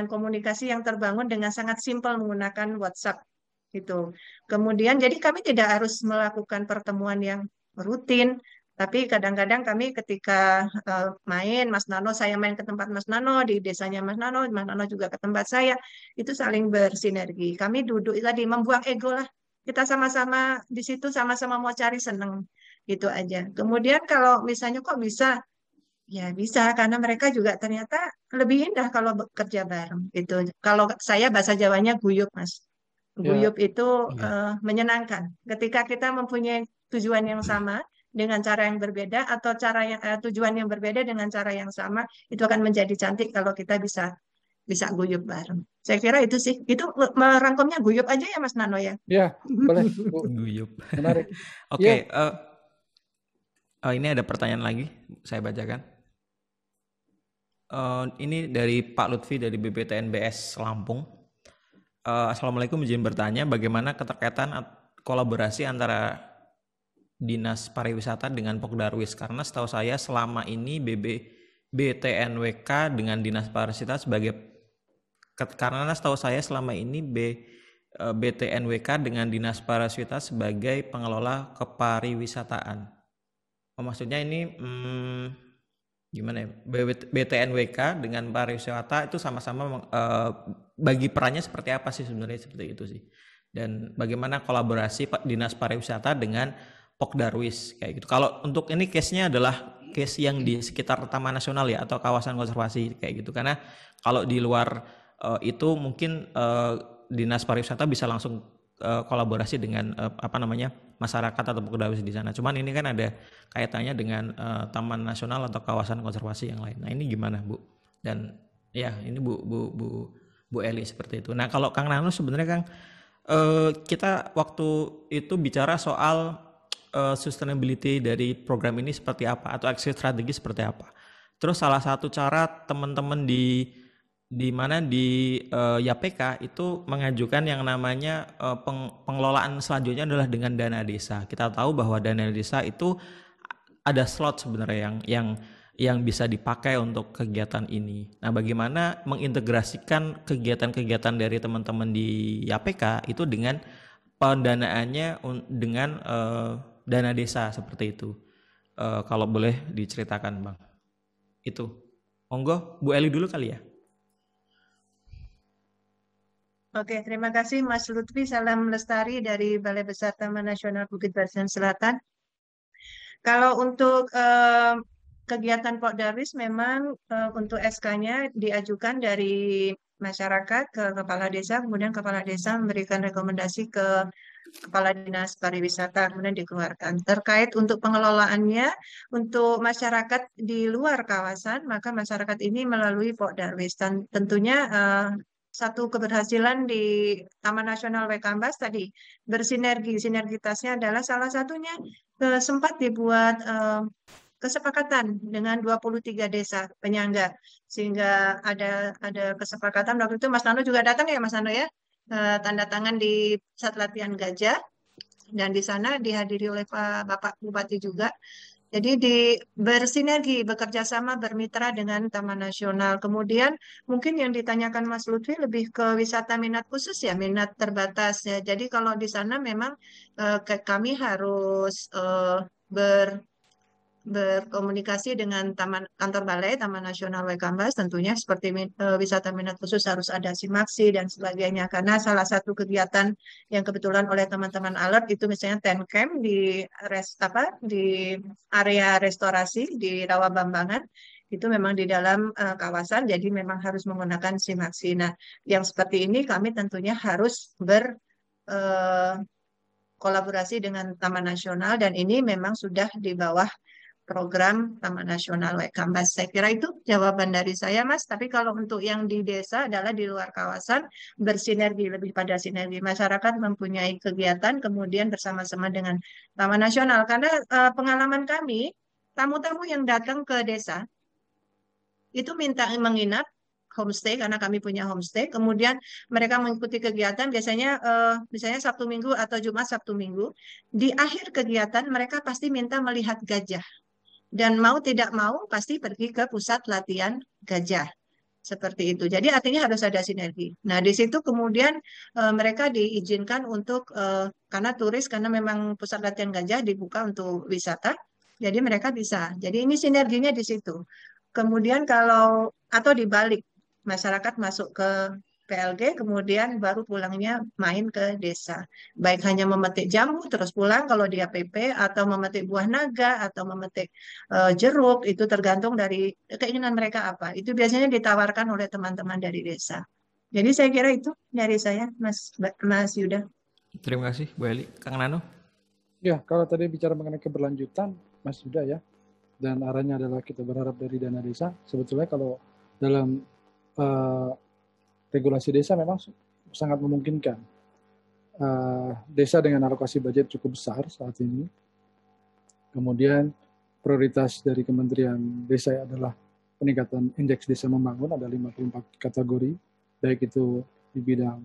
komunikasi yang terbangun dengan sangat simpel menggunakan WhatsApp gitu. Kemudian jadi kami tidak harus melakukan pertemuan yang rutin, tapi kadang-kadang kami ketika main, Mas Nano, saya main ke tempat Mas Nano, di desanya Mas Nano juga ke tempat saya, itu saling bersinergi. Kami duduk tadi membuang ego lah. Kita sama-sama di situ sama-sama mau cari seneng gitu aja. Kemudian kalau misalnya kok bisa, ya bisa karena mereka juga ternyata lebih indah kalau bekerja bareng gitu. Kalau saya bahasa Jawanya guyup Mas. Guyup itu menyenangkan. Ketika kita mempunyai tujuan yang sama dengan cara yang berbeda atau tujuan yang berbeda dengan cara yang sama, itu akan menjadi cantik kalau kita bisa guyup bareng. Saya kira itu sih. Itu merangkumnya guyup aja ya Mas Nano ya? Iya, boleh Bu. Guyup. Menarik. Oke, Ini ada pertanyaan lagi, saya bacakan. Ini dari Pak Lutfi dari BPTNBS Lampung. Assalamualaikum, izin bertanya bagaimana keterkaitan kolaborasi antara Dinas Pariwisata dengan Pokdarwis, karena setahu saya selama ini BTNWK dengan Dinas Pariwisata BTNWK dengan Dinas Pariwisata sebagai pengelola kepariwisataan. Maksudnya ini gimana ya? BTNWK dengan pariwisata itu sama-sama bagi perannya seperti apa sih sebenarnya, seperti itu sih. Dan bagaimana kolaborasi Dinas Pariwisata dengan Pokdarwis kayak gitu. Kalau untuk ini case-nya adalah case yang di sekitar Taman Nasional ya atau kawasan konservasi kayak gitu. Karena kalau di luar itu mungkin Dinas Pariwisata bisa langsung kolaborasi dengan masyarakat atau Pokdarwis di sana. Cuman ini kan ada kaitannya dengan Taman Nasional atau kawasan konservasi yang lain. Nah, ini gimana, Bu? Dan ya, ini Bu Eli seperti itu. Nah, kalau Kang Nano sebenarnya Kang, kita waktu itu bicara soal sustainability dari program ini seperti apa atau exit strategi seperti apa. Terus salah satu cara teman-teman di YAPK itu mengajukan yang namanya pengelolaan selanjutnya adalah dengan dana desa. Kita tahu bahwa dana desa itu ada slot sebenarnya yang bisa dipakai untuk kegiatan ini. Nah, bagaimana mengintegrasikan kegiatan-kegiatan dari teman-teman di YAPK itu dengan pendanaannya dengan dana desa seperti itu. Kalau boleh diceritakan, Bang. Itu. Monggo, Bu Eli dulu kali ya. Oke, terima kasih Mas Lutfi. Salam lestari dari Balai Besar Taman Nasional Bukit Barisan Selatan. Kalau untuk kegiatan Pokdarwis memang untuk SK-nya diajukan dari masyarakat ke kepala desa, kemudian kepala desa memberikan rekomendasi ke Kepala Dinas Pariwisata, kemudian dikeluarkan. Terkait untuk pengelolaannya, untuk masyarakat di luar kawasan, maka masyarakat ini melalui Pokdarwis. Dan tentunya satu keberhasilan di Taman Nasional Waikambas tadi bersinergi. Sinergitasnya adalah salah satunya sempat dibuat kesepakatan dengan 23 desa penyangga, sehingga ada kesepakatan waktu itu Mas Nano juga datang ya Mas Nano ya, tanda tangan di pusat latihan gajah, dan di sana dihadiri oleh Bapak Bupati juga. Jadi bersinergi, bekerja sama, bermitra dengan Taman Nasional. Kemudian mungkin yang ditanyakan Mas Lutfi lebih ke wisata minat khusus ya, minat terbatas ya. Jadi kalau di sana memang kami harus berkomunikasi dengan kantor balai Taman Nasional Waikambas, tentunya seperti wisata minat khusus harus ada simaksi dan sebagainya, karena salah satu kegiatan yang kebetulan oleh teman-teman alert itu misalnya tent camp di area restorasi di Rawa Bambangan, itu memang di dalam kawasan, jadi memang harus menggunakan simaksi. Nah, yang seperti ini kami tentunya harus berkolaborasi dengan Taman Nasional, dan ini memang sudah di bawah program Taman Nasional Waikambas. Saya kira itu jawaban dari saya, Mas. Tapi kalau untuk yang di desa adalah di luar kawasan, bersinergi, lebih pada sinergi. Masyarakat mempunyai kegiatan, kemudian bersama-sama dengan Taman Nasional. Karena pengalaman kami, tamu-tamu yang datang ke desa, itu minta menginap homestay, karena kami punya homestay. Kemudian mereka mengikuti kegiatan, biasanya misalnya Sabtu Minggu atau Jumat Sabtu Minggu. Di akhir kegiatan mereka pasti minta melihat gajah. Dan mau tidak mau pasti pergi ke pusat latihan gajah. Seperti itu. Jadi artinya harus ada sinergi. Nah, di situ kemudian mereka diizinkan untuk, karena turis, karena memang pusat latihan gajah dibuka untuk wisata, jadi mereka bisa. Jadi ini sinerginya di situ. Kemudian kalau, atau dibalik, masyarakat masuk ke PLG, kemudian baru pulangnya main ke desa. Baik hanya memetik jambu terus pulang kalau dia PP, atau memetik buah naga, atau memetik jeruk, itu tergantung dari keinginan mereka apa. Itu biasanya ditawarkan oleh teman-teman dari desa. Jadi saya kira itu dari saya, Mas Yuda. Terima kasih, Bu Eli. Kang Nano? Ya, kalau tadi bicara mengenai keberlanjutan, Mas Yuda ya, dan arahnya adalah kita berharap dari dana desa, sebetulnya kalau dalam regulasi desa memang sangat memungkinkan. Desa dengan alokasi budget cukup besar saat ini. Kemudian prioritas dari Kementerian Desa adalah peningkatan indeks desa membangun, ada 54 kategori, baik itu di bidang